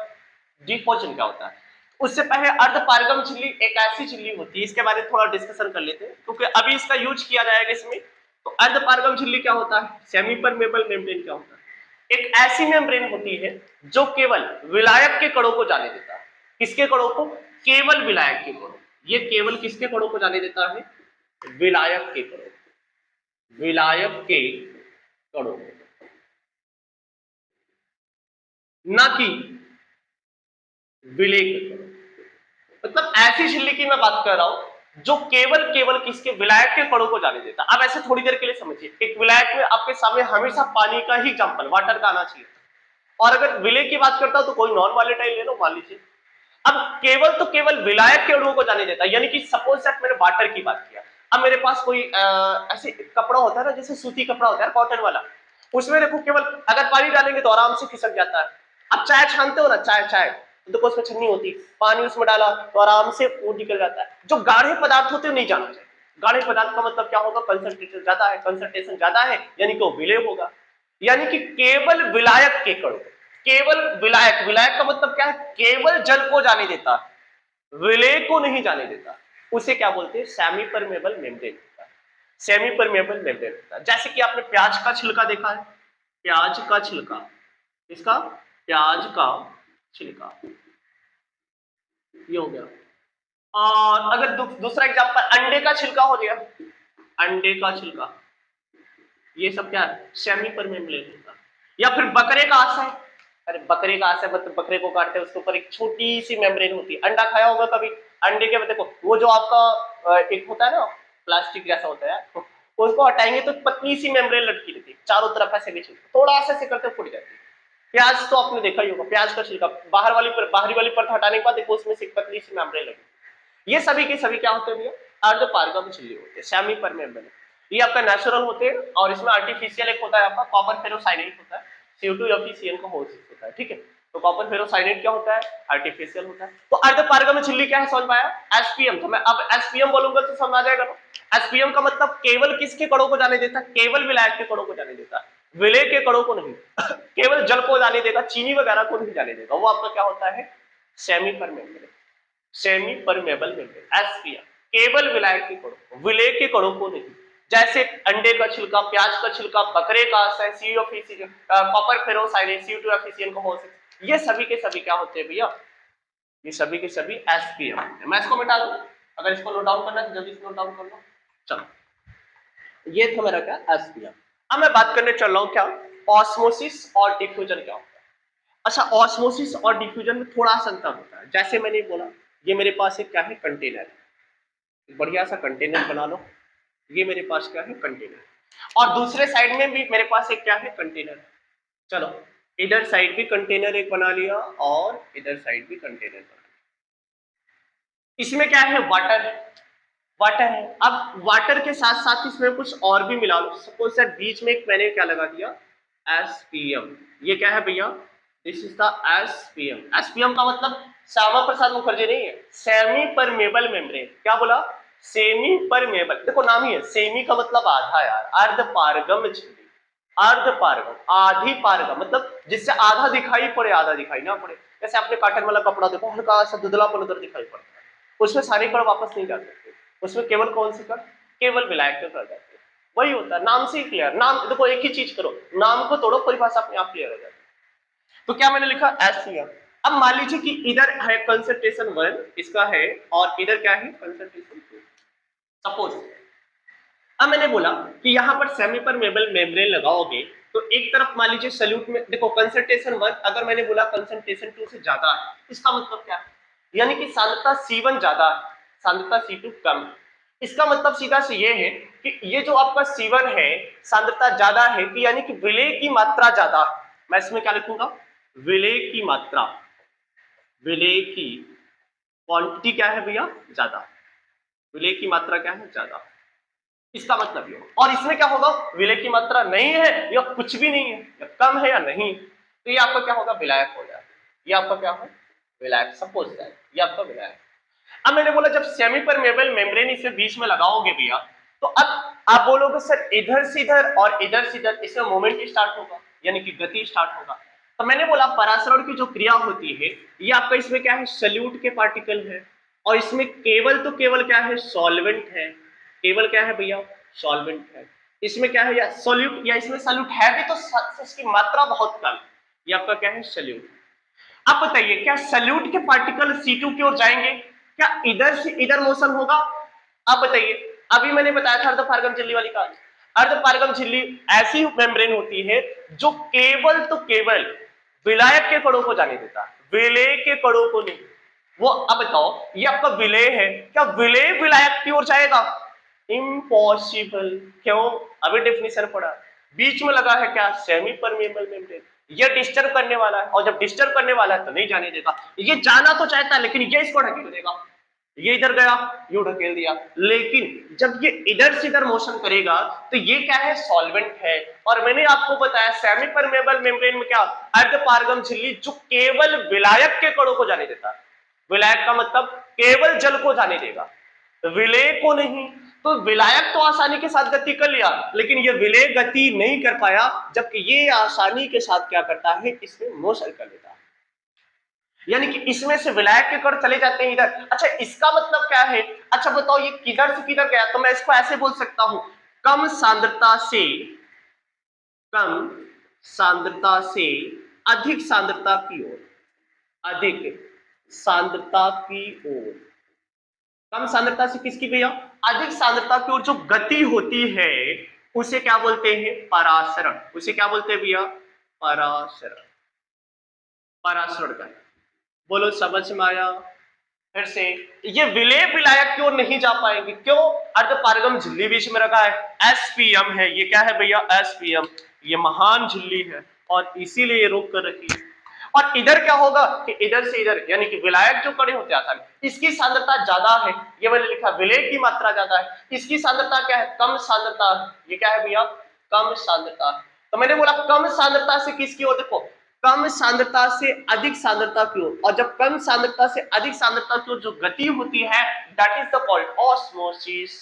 डिफ्यूजन क्या होता है। उससे पहले अर्ध पारगम झिल्ली एक ऐसी झिल्ली होती है, इसके बारे में थोड़ा डिस्कशन कर लेते हैं क्योंकि अभी इसका यूज किया जाएगा इसमें। तो अर्ध पारगम झिल्ली क्या होता है, सेमी परमेबल मेम्ब्रेन क्या होता है? एक ऐसी मेम्ब्रेन होती है जो केवल विलायक के कणों को जाने देता है। किसके कणों को? केवल विलायक के कणों। ये केवल किसके कणों को जाने देता है? विलायक के कणों, विलायक के कणों, ना कि विलेय के कणों। मतलब ऐसी झिल्ली की मैं बात कर रहा हूं जो केवल किसके? विलायक के कणों को जाने देता। अब ऐसे थोड़ी देर के लिए समझिए, एक विलायक में आपके सामने हमेशा पानी का ही एग्जांपल, वाटर का आना चाहिए, और अगर विलेय की बात करता हूं तो कोई नॉन वॉलेटाइल ले लो, मान लीजिए। अब केवल तो केवल विलायक के अणुओं को जाने देता, यानी कि सपोज दैट मैंने वाटर की बात किया। अब मेरे पास कोई ऐसे कपड़ा होता है ना, जैसे सूती कपड़ा होता है कॉटन वाला, उसमें देखो केवल अगर पानी डालेंगे तो आराम से खिसक जाता है। अब चाय छानते हो ना, चाय देखो उसमें छन्नी होती, पानी उसमें डाला तो आराम से वो निकल जाता है। जो गाढ़े पदार्थ होते हैं नहीं जाना चाहिए। गाढ़े पदार्थ का मतलब क्या होगा? कंसंट्रेशन ज्यादा है, कंसंट्रेशन ज्यादा है यानी कि वो विलेय होगा। यानी कि केवल विलायक के कणों, केवल विलायक, विलायक का मतलब क्या है? केवल जल को जाने देता, विलेय को नहीं जाने देता, उसे क्या बोलते हैं? सेमी परमेबल मेम्ब्रेन होता है, सेमी परमेबल मेम्ब्रेन होता है। जैसे कि आपने प्याज का छिलका देखा है, प्याज का छिलका, इसका प्याज का छिलका, ये हो गया। और अगर दूसरा एग्जांपल अंडे का छिलका हो गया, अंडे का छिलका, ये सब क्या है? सेमी परमेबल होता है। या फिर बकरे का आशय, अरे बकरे का आशय मतलब बकरे को काटते हैं उसके ऊपर एक छोटी सी मेम्ब्रेन होती है। अंडा खाया होगा कभी? अंडे के देखो वो जो आपका एक होता है ना प्लास्टिक जैसा होता है, उसको हटाएंगे तो पतली सी मेम्ब्रेन लटकी रहती है चारों तरफ, ऐसे भी छिलका थोड़ा ऐसे करते फूट जाती है। प्याज तो आपने देखा ही होगा, प्याज का छिलका बाहरी वाली परत हटाने के बाद देखो उसमें से पतली सी मेम्ब्रेन लगी। ये सभी के सभी क्या होते हैं भैया? अर्ध पारगम्य झिल्ली होते हैं, सेमी परमेबल। ये आपका नेचुरल होते हैं और इसमें आर्टिफिशियल एक होता है आपका कॉपर फेरोसाइनेट होता है, CO2 का होस्ट होता है। ठीक है, तो कॉपर फेरोसाइनेट क्या होता है? आर्टिफिशियल होता है। तो अर्ध पारगम्य झिल्ली क्या है समझ पाया? एसपीएम। तो मैं अब एसपीएम बोलूंगा तो समझ आ जाएगा ना। एसपीएम का मतलब केवल किसके कणों को जाने देता? केवल विलायक के कणों को जाने देता, विलेय के कणों को नहीं। केवल जल को जाने देगा, चीनी वगैरह को नहीं जाने देगा। वो आपका क्या होता है? Semi permeable, semi permeable membrane, SPM. केवल विलायक के कणों, विलेय के कणों को नहीं। जैसे अंडे का छिलका, प्याज का छिलका, बकरे का आशय, कॉपर फेरोसाइनेट, CO2 का होस्ट, ये सभी के सभी क्या होते हैं भैया? ये सभी के सभी एसपीएम होते हैं। मैं इसको मिटा दूं, अगर इसको नोट डाउन करना है तो जल्दी से नोट डाउन कर लो। चलो, ये था मेरा क्या? एसपीएम। अब मैं बात करने चल रहा हूं क्या? ऑस्मोसिस और डिफ्यूजन क्या होता है। अच्छा, ऑस्मोसिस और डिफ्यूजन में थोड़ा सा अंतर होता है। जैसे मैंने बोला, ये मेरे पास एक क्या है? कंटेनर, बढ़िया सा कंटेनर बना लो। ये मेरे पास क्या है? कंटेनर। और दूसरे साइड में भी मेरे पास एक क्या है? कंटेनर। चलो, इधर साइड भी कंटेनर एक बना लिया और इधर साइड भी कंटेनर बना लिया। इसमें क्या है? वाटर, वाटर है। अब वाटर के साथ साथ इसमें कुछ और भी मिला लो। सपोज सर बीच में एक मैंने क्या लगा दिया? एसपीएम। ये क्या है भैया? This is the SPM. SPM का मतलब श्यामा प्रसाद मुखर्जी नहीं है, सेमी परमेबल मेम्ब्रेन। क्या बोला? Semi permeable. देखो नाम ही है, सेमी का मतलब आधा यार, अर्ध पारगम झिल्ली। अर्ध पारगम, आधी पारगम मतलब जिससे आधा दिखाई पड़े आधा दिखाई ना पड़े। जैसे आपने कॉटन वाला कपड़ा देखो, हल्का सा धुंधलापन उधर दिखाई पड़ता है, उसमें सारे कण वापस नहीं जा सकते, उसमें केवल कौन से कण? केवल विलायक के कण जाते हैं। वही होता है, नाम से ही क्लियर। नाम देखो, एक ही चीज करो, नाम को तोड़ो, परिभाषा अपने आप क्लियर हो जाती है। तो क्या मैंने लिखा? एसपीएम। अब मान लीजिए कि इधर है कंसंट्रेशन 1 इसका है और इधर क्या है? कंसंट्रेशन 2। सपोज अब मैंने बोला कि यहां पर सेमी परमेबल मेम्ब्रेन लगाओगे तो एक तरफ मान लीजिए सल्यूट में देखो कंसंट्रेशन 1, अगर मैंने बोला कंसंट्रेशन 2 से ज्यादा है, इसका मतलब क्या है? यानी कि सांद्रता C1 ज्यादा है, सांद्रता C2 कम है। इसका मतलब सीधा से ये है कि ये जो आपका C1 है सांद्रता ज्यादा है कि यानी कि विलेय की मात्रा ज्यादा है। मैं इसमें क्या लिखूंगा, विलेय की मात्रा, विलेय की क्वांटिटी क्या है भैया, ज्यादा, विलेय की मात्रा क्या है, ज्यादा। इसका मतलब ये, और इसमें क्या होगा, विलेय की मात्रा नहीं है या कुछ भी नहीं है या कम है या नहीं, तो ये आपका क्या होगा, विलायक हो जाएगा। ये आपका क्या है, विलायक, सपोज दैट ये आपका विलायक। अब मैंने बोला जब सेमी परमेबल मेम्ब्रेन इसे बीच में लगाओगे भैया, तो अब आप बोलोगे सर इधर से इधर और इधर से इधर, इसमें मोमेंट स्टार्ट होगा यानी कि गति स्टार्ट होगा। तो मैंने बोला परासरण की जो क्रिया होती है ये आपका इसमें क्या है, सल्यूट के पार्टिकल है, और इसमें केवल तो केवल क्या है, सॉल्वेंट है, केवल क्या है भैया, सॉल्वेंट है। इसमें क्या है, या सॉल्यूट, या इसमें सॉल्यूट है भी तो इसकी मात्रा बहुत कम, ये आपका क्या है, सॉल्यूट। अब बताइए क्या सल्यूट के पार्टिकल C2 की ओर जाएंगे, क्या इधर से इधर मोशन होगा? अब बताइए, अभी मैंने बताया था अर्धपारगम झिल्ली वाली कहानी। अर्धपारगम झिल्ली ऐसी मेम्ब्रेन होती है जो केवल तो केवल विलायक के कणों को जाने देता है, विलेय के कणों को नहीं। वो अब बताओ ये आपका विलेय है, क्या विलेय विलायक की ओर जाएगा? इम्पॉसिबल। क्यों? अभी डेफिनेशन पढ़ा, बीच में लगा है क्या, सेमी परमेबल मेम्ब्रेन, ये डिस्टर्ब करने वाला है, और जब डिस्टर्ब करने वाला है तो नहीं जाने देगा। ये जाना तो चाहता है लेकिन ये इसको ढकेल देगा, ये इधर गया, ये ढकेल दिया, लेकिन जब ये इधर से इधर मोशन करेगा तो ये क्या है, सॉल्वेंट है। और मैंने आपको बताया सेमी परमेबल मेम्ब्रेन में क्या, अर्धपारगम झिल्ली जो केवल विलायक के कणों को जाने देता है, विलायक का मतलब केवल जल को जाने देगा, विलेय को नहीं। तो विलायक तो आसानी के साथ गति कर लिया, लेकिन ये विलेय गति नहीं कर पाया, जबकि ये आसानी के साथ क्या करता है, इसमें मोशन कर लेता है, यानी कि इसमें से विलायक के कण चले जाते हैं इधर। अच्छा इसका मतलब क्या है, अच्छा बताओ ये किधर से किधर गया, तो मैं इसको ऐसे बोल सकता हूं, कम सांद्रता से, कम सांद्रता से अधिक सांद्रता की ओर, अधिक सांद्रता की ओर, कम सांद्रता से किसकी भैया, अधिक सांद्रता की ओर जो गति होती है उसे क्या बोलते हैं, परासरण। उसे क्या बोलते हैं भैया, परासरण, परासरण का। बोलो समझ में आया? फिर से, ये विलेय विलायक की ओर नहीं जा पाएंगे, क्यों, अर्धपारगम झिल्ली बीच में रखा है, एसपीएम है, ये क्या है भैया, एसपीएम, ये महान झिल्ली है और इसीलिए ये रोक कर रखी है। और इधर क्या होगा कि इधर से इधर, यानी कि विलायक जो कड़े होते हैं आसानी, इसकी सांद्रता ज्यादा है, ये मैंने लिखा, विलेय की मात्रा ज्यादा है, इसकी सांद्रता क्या है, कम सांद्रता है, ये क्या है भैया, कम सांद्रता। तो मैंने बोला कम सांद्रता से किसकी ओर, देखो कम सांद्रता से अधिक सांद्रता की ओर, और जब कम सांद्रता से अधिक सांद्रता की ओर जो गति होती है that is the called osmosis,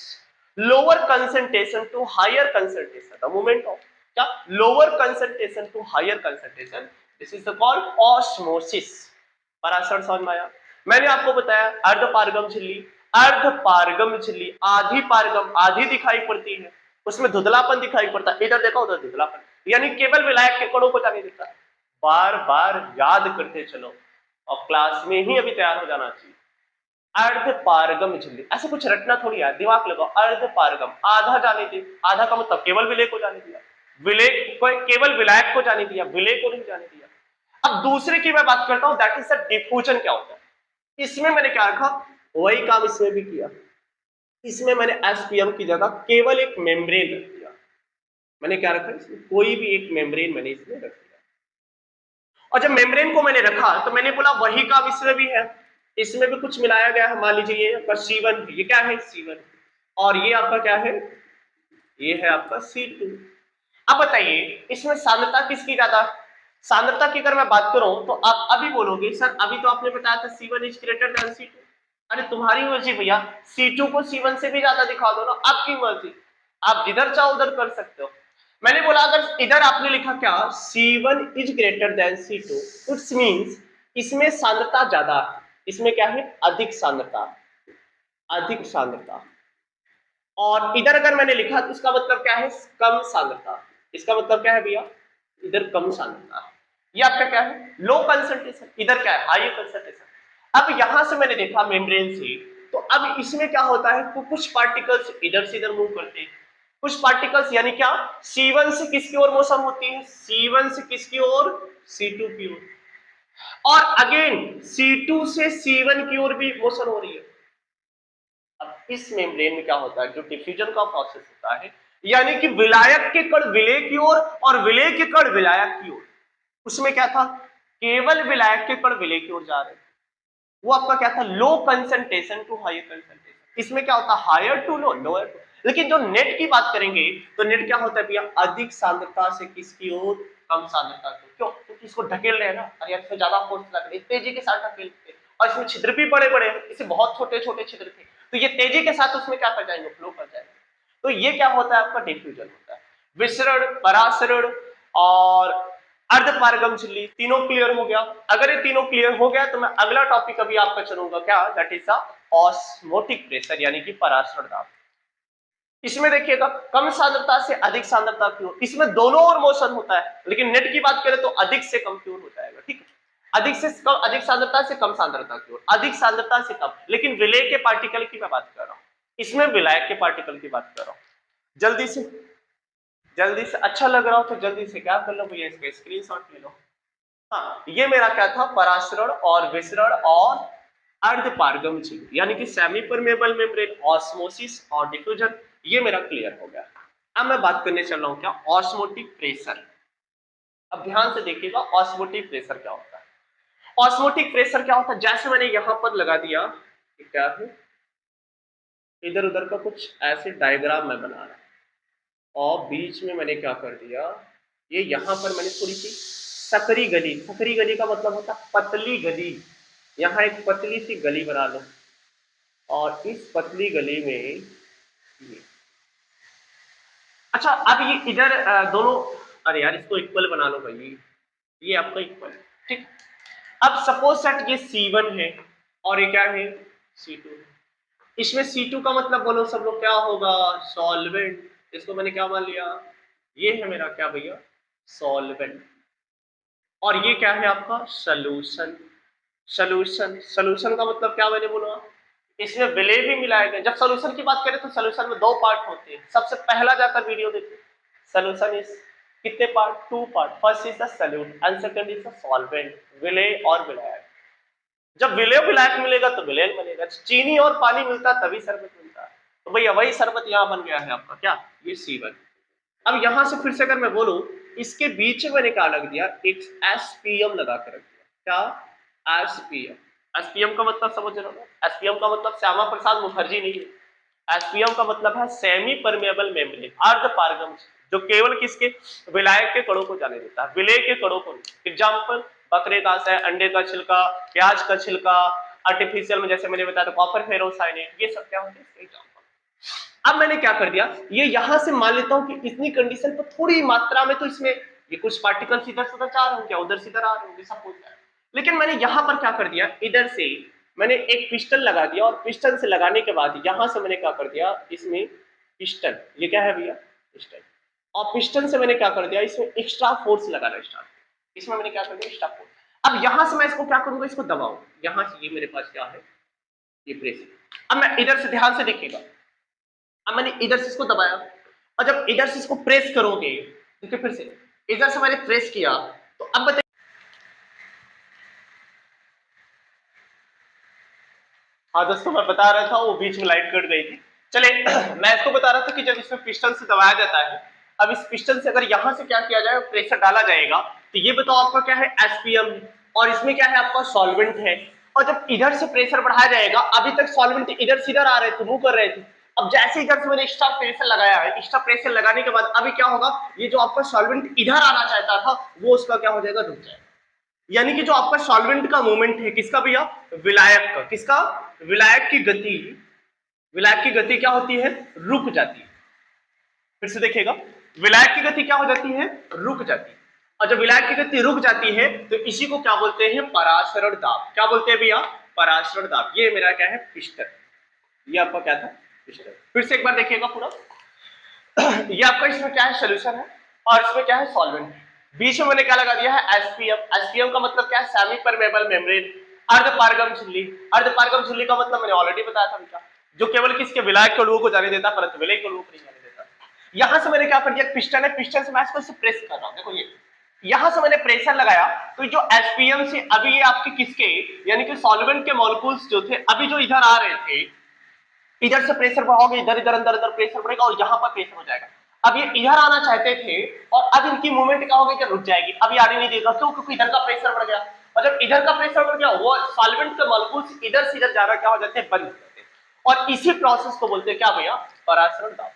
lower concentration to higher concentration, the movement of क्या, lower concentration to higher concentration, this is the called osmosis. परासरण समझ में आया? मैंने आपको बताया अर्धपारगम झिल्ली, अर्धपारगम झिल्ली आधी पारगम, आधी दिखाई पड़ती है, उसमें धुंधलापन दिखाई पड़ता है, इधर देखा उधर धुंधलापन, यानी केवल विलायक के कणों को जाने देता है। बार बार याद करते चलो और क्लास में ही अभी तैयार हो जाना चाहिए। अर्धपारगम झिल्ली, ऐसे कुछ रटना थोड़ी है, दिमाग लगाओ, अर्धपारगम, आधा जाने दे, आधा का मतलब केवल विलेय को जाने दिया, विलेय को केवल विलायक को जाने दिया, विलेय को नहीं जाने दिया। अब दूसरे की मैं बात करता हूं, दैट इज द डिफ्यूजन। क्या होता है इसमें, मैंने क्या रखा, वही काम इसमें भी किया, इसमें मैंने एसपीएम की जगह केवल एक मेम्ब्रेन रख दिया। मैंने क्या रखा, इसमें कोई भी एक मेम्ब्रेन मैंने इसमें रख दिया, और जब मेम्ब्रेन को मैंने रखा तो मैंने बोला वही काम इसमें भी है, इसमें भी कुछ मिलाया गया है। मान लीजिए ये आपका C1, ये क्या है C1, और ये आपका क्या है, ये है आपका C2। अब बताइए इसमें सांद्रता किसकी ज्यादा, सांद्रता की अगर मैं बात करूं तो आप अभी बोलोगे सर अभी तो आपने बताया था C1 is greater than C2। अरे तुम्हारी मर्जी भैया, C2 को C1 से भी ज्यादा दिखा दो ना, आपकी मर्जी, आप जिधर चाहो उधर कर सकते हो। मैंने बोला अगर इधर आपने लिखा क्या, C1 is greater than C2, it's means इसमें सांद्रता ज्यादा है, इसमें क्या है, अधिक सांद्रता, अधिक सांद्रता। और इधर अगर मैंने लिखा तो इसका मतलब क्या है, कम सांद्रता, इसका मतलब क्या है भैया, इधर कम सांद्रता, ये आपका क्या है, लो कंसंट्रेशन, इधर क्या है, हाई कंसंट्रेशन। अब यहां से मैंने देखा मेम्ब्रेन से, तो अब इसमें क्या होता है, तो कुछ पार्टिकल्स इधर से इधर मूव करते हैं, कुछ पार्टिकल्स यानी क्या, C1 से किसकी ओर मोशन होती है, C1 से किसकी ओर, C2 की ओर। और अगेन C2 से C1 की ओर भी मोशन हो रही है। अब इस मेम्ब्रेन में क्या होता है, जो डिफ्यूजन का प्रोसेस होता है, यानी कि विलायक के कण विलेय की ओर और विलेय के कण विलायक की ओर, उसमें क्या था, केवल विलायक के कण विलेय की ओर जा रहे थे। वो आपका क्या था, low concentration to higher concentration. इसमें क्या होता है, higher to low, lower to. लेकिन जो नेट की बात करेंगे तो नेट क्या होता है भैया, अधिक सांद्रता से किसकी ओर, कम सांद्रता की। क्यों, क्योंकि इसको ढकेल रहे हैं ना, अरे यार इसमें ज्यादा फोर्स लग रही है, तेजी के साथ ढकेलते हैं, और इसमें छिद्र भी बड़े बड़े हैं, इससे बहुत छोटे छोटे छिद्र थे, तो ये तेजी के साथ उसमें क्या कर जाएंगे, फ्लो कर जाएंगे। तो ये क्या होता है, आपका डिफ्यूजन होता है। विसरण, परासरण और अर्धपारगम झिल्ली, तीनों क्लियर हो गया। अगर ये तीनों क्लियर हो गया तो मैं अगला टॉपिक अभी आपका चलूंगा, क्या, दैट इज ऑस्मोटिक प्रेशर, यानी कि परासरण दाब। इसमें देखिएगा कम सांद्रता से अधिक सांद्रता की ओर, इसमें दोनों ओर मोशन होता है, लेकिन नेट की बात करें तो अधिक से कम की ओर हो जाएगा, ठीक है। अधिक से कम, अधिक सांद्रता से कम सांद्रता की ओर, अधिक सांद्रता से कम। लेकिन विलेय के पार्टिकल की मैं बात कर रहा हूं, इसमें विलायक के पार्टिकल की बात कर रहा हूं। जल्दी से अच्छा लग रहा हो तो जल्दी से क्या कर लो भैया, इसका स्क्रीनशॉट ले लो। हाँ, ये मेरा क्या था, परासरण और विसरण और अर्धपारगम झिल्ली, यानी कि सेमी परमेबल मेम्ब्रेन, ऑस्मोसिस और डिफ्यूजन, ये मेरा क्लियर हो गया। अब मैं बात करने चल रहा हूं क्या, ऑस्मोटिक प्रेशर। अब ध्यान से देखिएगा ऑस्मोटिक प्रेशर क्या होता है। ऑस्मोटिक प्रेशर क्या होता है, जैसे मैंने यहां पर लगा दिया, क्या है, इधर उधर का कुछ ऐसे डायग्राम में बना रहा, और बीच में मैंने क्या कर दिया, ये यहां पर मैंने थोड़ी सी सकरी गली, सकरी गली का मतलब होता है पतली गली, यहाँ एक पतली सी गली बना लो, और इस पतली गली में ये, अच्छा अब ये इधर दोनों, अरे यार इसको इक्वल बना लो भाई, ये आपका इक्वल, ठीक। अब सपोज सेट ये C1 है और ये क्या है, C2 है। इसमें C2 का मतलब बोलो सब लोग क्या होगा, सॉल्वेंट। इसको मैंने क्या मान लिया, ये है मेरा क्या भैया, सॉल्वेंट। और ये क्या है आपका, सॉल्यूशन। सॉल्यूशन का मतलब क्या मैंने बोला, इसमें विलेय भी मिलाया गया। जब सॉल्यूशन की बात करें तो सॉल्यूशन में दो पार्ट होते हैं, सबसे पहला जाकर वीडियो देखिए। सॉल्यूशन इज कितने part, two part. First is the solute and second is the solvent, विलेय और विलायक। जब विलेय विलायक मिलेगा तो विलेय बनेगा। चीनी और पानी मिलता तभी शरबत मिलता है, तो भैया वही शरबत यहाँ बन गया है आपका क्या, ये C1। अब यहां से फिर से अगर मैं बोलूं, इसके बीच में मैंने क्या लग दिया, एक SPM लगा कर रख दिया, क्या, SPM का मतलब समझ रहे हो, SPM का मतलब श्यामा प्रसाद मुखर्जी नहीं है। SPM का मतलब है सेमी परमेबल मेम्ब्रेन, अर्धपारगम, जो केवल किसके, विलायक के कणों को जाने देता है, विलेय के कणों को नहीं। एग्जाम्पल, बकरे का है, अंडे का छिलका, प्याज का छिलका, आर्टिफिशियल में जैसे मैंने बताया था कॉपर फेरोसाइनेट, ये सब क्या होते हैं एग्जाम्पल। अब मैंने क्या कर दिया, ये यहां से मान लेता हूं कि इतनी कंडीशन पर थोड़ी मात्रा में तो इसमें ये कुछ पार्टिकल्स इधर से उधर जा रहे होंगे, उधर से इधर आ रहे होंगे, सब हो जाए। लेकिन मैंने यहां पर क्या कर दिया, इधर से मैंने एक पिस्टन लगा दिया, और पिस्टन से लगाने के बाद यहां से मैंने क्या कर दिया, इसमें पिस्टन, ये क्या है भैया, पिस्टन। और पिस्टन से मैंने क्या कर दिया, इसमें एक्स्ट्रा फोर्स लगाना स्टार्ट, इसमें मैंने क्या कर दिया, एक्स्ट्रा फोर्स। अब यहां से मैं इसको क्या करूंगा, इसको दबाऊं, यहां से ये मेरे पास क्या है, ये प्रेशर। अब मैं इधर से ध्यान से देखिएगा, अब मैंने इधर से इसको दबाया, और जब इधर से इसको प्रेस करोगे, देखिए फिर से इधर से मैंने प्रेस किया, तो अब बताइए, हाँ दोस्तों मैं बता रहा था, वो बीच में लाइट कट गई थी। चले मैं इसको बता रहा था कि जब इसमें पिस्टन से दबाया जाता है, अब इस पिस्टन से अगर यहां से क्या किया जाए, प्रेशर डाला जाएगा, तो ये बताओ आपका क्या है, SPM, और इसमें क्या है आपका सॉल्वेंट है। और जब इधर से प्रेशर बढ़ाया जाएगा, अभी तक सॉल्वेंट इधर से इधर आ रहे थे, मूव कर रहे थे, अब जैसे इधर से मैंने एक्स्ट्रा प्रेशर लगाया है, एक्स्ट्रा प्रेशर लगाने के बाद अभी क्या होगा, ये जो आपका सॉल्वेंट इधर आना चाहता था, वो उसका क्या हो जाएगा, रुक जाएगा। यानी कि जो आपका सॉल्वेंट का मूवमेंट है, किसका भैया, विलायक का, किसका, विलायक की गति, विलायक की गति क्या होती है, रुक जाती है। फिर से देखिएगा, विलायक की गति क्या हो जाती है, रुक जाती है। और जब विलायक की गति रुक जाती है तो इसी को क्या बोलते हैं, परासरण दाब। क्या बोलते हैं भैया, परासरण दाब। ये मेरा क्या है, पिस्टन, ये आपका क्या था, पिस्टन। फिर से एक बार देखिएगा पूरा ये आपका इसमें क्या है, सोल्यूशन है, और इसमें क्या है, सॉल्वेंट। बीच में मैंने क्या लगा दिया है, SPM। SPM का मतलब क्या है, सेमी परमेबल मेम्ब्रेन, अर्धपारगम झिल्ली। अर्धपारगम झिल्ली का मतलब मैंने ऑलरेडी बताया था बेटा, जो केवल किसके, विलायक के अणुओं को जाने देता, परंतु विलेय के अणुओं को नहीं जाने देता। यहां से मैंने क्या कर दिया, पिस्टन है, पिस्टन से मैं इसको प्रेस कर रहा हूं, देखो ये यहां से मैंने प्रेशर लगाया तो जो एसपीएम से अभी ये आपके किसके यानी कि सॉल्वेंट के मॉलिक्यूल्स जो थे अभी जो इधर आ रहे थे, इधर से प्रेशर बढ़ाओगे इधर इधर अंदर अंदर प्रेशर बढ़ेगा और यहां पर प्रेशर हो जाएगा। अब ये इधर आना चाहते थे और अब इनकी मूवमेंट क्या होगी, रुक जाएगी, अभी आने नहीं देगा। क्यों? क्योंकि इधर का प्रेशर बढ़ गया और जब इधर का प्रेशर बढ़ गया वो सॉल्वेंट के मॉलिक्यूल्स इधर से इधर जाना क्या हो जाते हैं, बंद हो जाते हैं। और इसी प्रोसेस को बोलते हैं क्या भैया, परासरण दाब।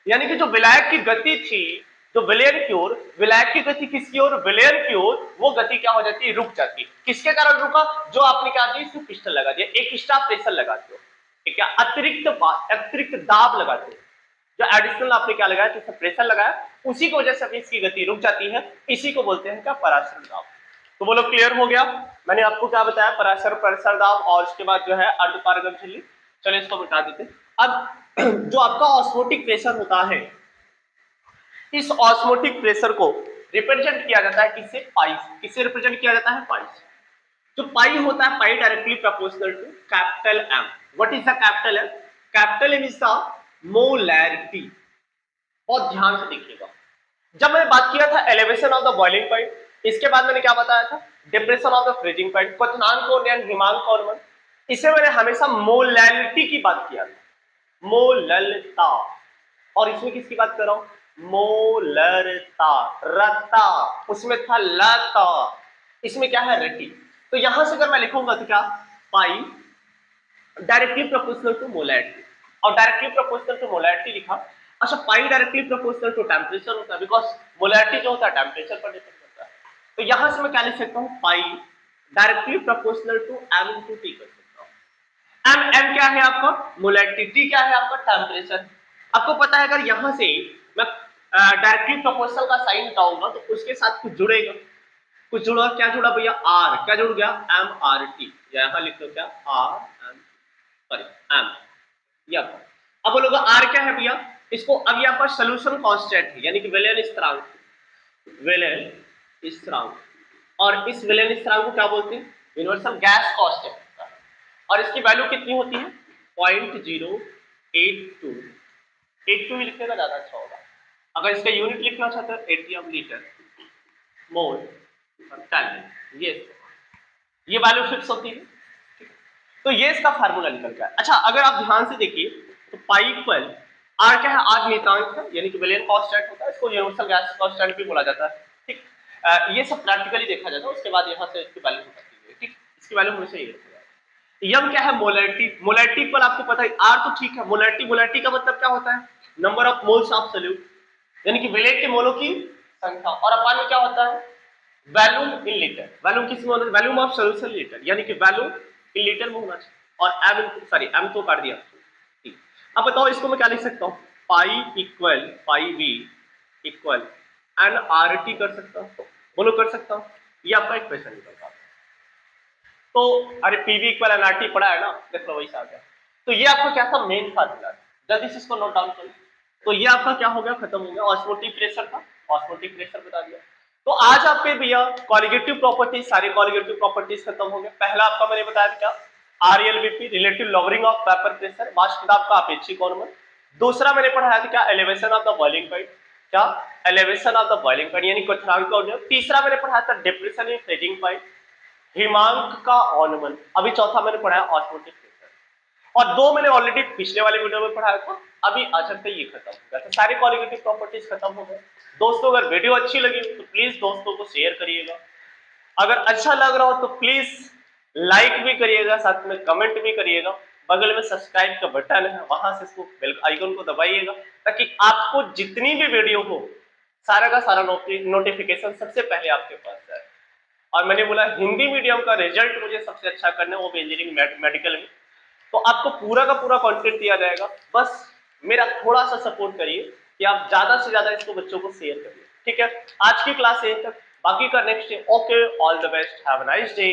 यानी कि जो विलायक की गति थी, तो विलयन की ओर, विलायक की गति किसकी ओर, विलयन की ओर, वो गति क्या हो जाती है, रुक जाती है। किसके कारण रुका, जो आपने क्या दिया, इसमें पिस्टन लगा दिया, एक एक्स्ट्रा प्रेशर लगा दिया, ठीक है, अतिरिक्त दाब लगा दिया, जो एडिशनल आपने क्या लगाया, तो प्रेशर लगाया, उसी की वजह से इसकी गति रुक जाती है। इसी को बोलते हैं क्या, परासरण दाब। तो बोलो क्लियर हो गया। मैंने आपको क्या बताया, परासरण दाब और उसके बाद जो है अर्धपारगम झिल्ली। चलिए इसको मिटा देते। अब जो आपका ऑस्मोटिक प्रेशर होता है, इस ऑस्मोटिक प्रेशर को रिप्रेजेंट किया जाता है किससे, पाई। किससे रिप्रेजेंट किया जाता है, पाई। जो पाई होता है, pi directly proportional to capital M. What is the capital M? Capital M is the molarity. बहुत ध्यान से देखिएगा, जब मैंने बात किया था elevation of the boiling point, इसके बाद मैंने क्या बताया था, depression of the freezing point, क्वथनांक और हिमांक और मन, इसे मैंने हमेशा मोलैरिटी की बात किया था, मोललता। और इसमें किसकी बात कर रहा हूं, मोलरता, रता, उसमें था लता, इसमें क्या है, रटी। तो यहां से अगर मैं लिखूंगा तो क्या, पाई डायरेक्टली प्रोपोर्शनल टू मोलैरिटी, और डायरेक्टली प्रोपोर्शनल टू मोलैरिटी लिखा। अच्छा, पाई डायरेक्टली प्रोपोर्शनल टू टेम्परेचर होता है, बिकॉज मोलैरिटी जो होता है टेम्परेचर पर डिपेंड करता है। तो यहां से मैं क्या लिख सकता हूं, pi directly proportional to M into T कर सकता हूं। एम क्या है आपका, मोलैरिटी, टी क्या है आपका, टेम्परेचर। आपको पता है अगर यहां से मैं डायरेक्टली प्रोपोर्शनल का साइन हटाऊंगा तो उसके साथ कुछ जुड़ेगा, कुछ जुड़ा, क्या जुड़ा भैया, आर, क्या जुड़ गया, एम आर टी, यहां लिख दो क्या, आर एम, सॉरी एम, ये आपका। अब बोलोगे आर क्या है भैया, इसको अब यहाँ पर सोल्यूशन कांस्टेंट है, यानी कि विलयन स्थिरांक, विलयन स्थिरांक, और इस विलयन स्थिरांक को क्या बोलते हैं, यूनिवर्सल गैस कांस्टेंट, और इसकी वैल्यू कितनी होती है, 0.082, 82 ही लिखने का ज्यादा अच्छा होगा। अगर इसका यूनिट लिखना चाहते हैं, एटीएम लीटर मोल टन, ये वैल्यू फिक्स होती है। तो ये इसका फार्मूला निकल गया। अच्छा, अगर आप ध्यान से देखिए तो पाई इक्वल आर क्या है, आर नियतांक है, यानी कि विलयन कांस्टेंट होता है, इसको यूनिवर्सल गैस कांस्टेंट भी बोला जाता है, ठीक। ये सब प्रैक्टिकली देखा जाता है, उसके बाद यहाँ से इसकी वैल्यू बताती है, ठीक, इसकी वैल्यू हमेशा ये रखा जाएगा। यम क्या है, मोलैरिटी, मोलैरिटी इक्वल आपको पता है, आर तो ठीक है, मोलैरिटी, मोलैरिटी का मतलब क्या होता है, number of moles of solute, यानी कि विलेट के मोलों की संख्या, और अपान में क्या होता है, वैल्यूम इन लीटर, वैल्यूम किस में होना है, वैल्यूम ऑफ सोल्यूशन लीटर, यानी कि वैल्यूम इन लीटर में होना चाहिए, और एम, सॉरी एम तो काट दिया, ठीक। अब बताओ इसको मैं क्या लिख सकता हूँ, pi equal pi V equal N R T कर सकता हूँ, बोलो कर सकता हूँ, ये आपका इक्वेशन निकलता है। तो अरे PV equal N R T पढ़ा है ना, देखो वही आ गया। तो ये आपका क्या था, मेन फार्मूला, जल्दी से इसको नोट डाउन करो। तो ये आपका क्या हो गया, खत्म हो गया, ऑस्मोटिक प्रेशर था, ऑस्मोटिक प्रेशर बता दिया। तो आज आपके भैया कॉलिगेटिव प्रॉपर्टीज, सारे कॉलिगेटिव प्रॉपर्टीज खत्म हो गए। पहला आपका मैंने बताया था क्या, RLVP, relative lowering of vapour pressure, वाष्प दाब का अपेक्षिक अनुमान। दूसरा मैंने पढ़ाया था क्या, elevation of the boiling point, क्या, elevation of the boiling point यानी क्वथनांक का अनुमान। तीसरा मैंने पढ़ाया था डिप्रेशन इन फ्रीजिंग पॉइंट, हिमांक का अनुमान। अभी चौथा मैंने पढ़ाया ऑस्मोटिक प्रेशर, और दो मैंने ऑलरेडी पिछले वाले वीडियो में पढ़ाया था। अभी आज तक ये खत्म हो गया, तो सारे कॉलिगेटिव प्रॉपर्टीज खत्म हो गए। दोस्तों अगर वीडियो अच्छी लगी तो प्लीज दोस्तों को शेयर करिएगा, अगर अच्छा लग रहा हो तो प्लीज लाइक भी करिएगा, साथ में कमेंट भी करिएगा। बगल में सब्सक्राइब का बटन है, वहां से इसको बेल आइकन को दबाइएगा, ताकि आपको जितनी भी वीडियो हो सारा का सारा नोटिफिकेशन सबसे पहले आपके पास जाए। और मैंने बोला हिंदी मीडियम का रिजल्ट मुझे सबसे अच्छा करना है, वो भी इंजीनियरिंग मेडिकल में, तो आपको पूरा का पूरा कंटेंट दिया जाएगा। बस मेरा थोड़ा सा सपोर्ट करिए कि आप ज्यादा से ज्यादा इसको बच्चों को शेयर करिए, ठीक है। आज की क्लास यहीं तक, बाकी का next day. Okay, all the best, have a nice day.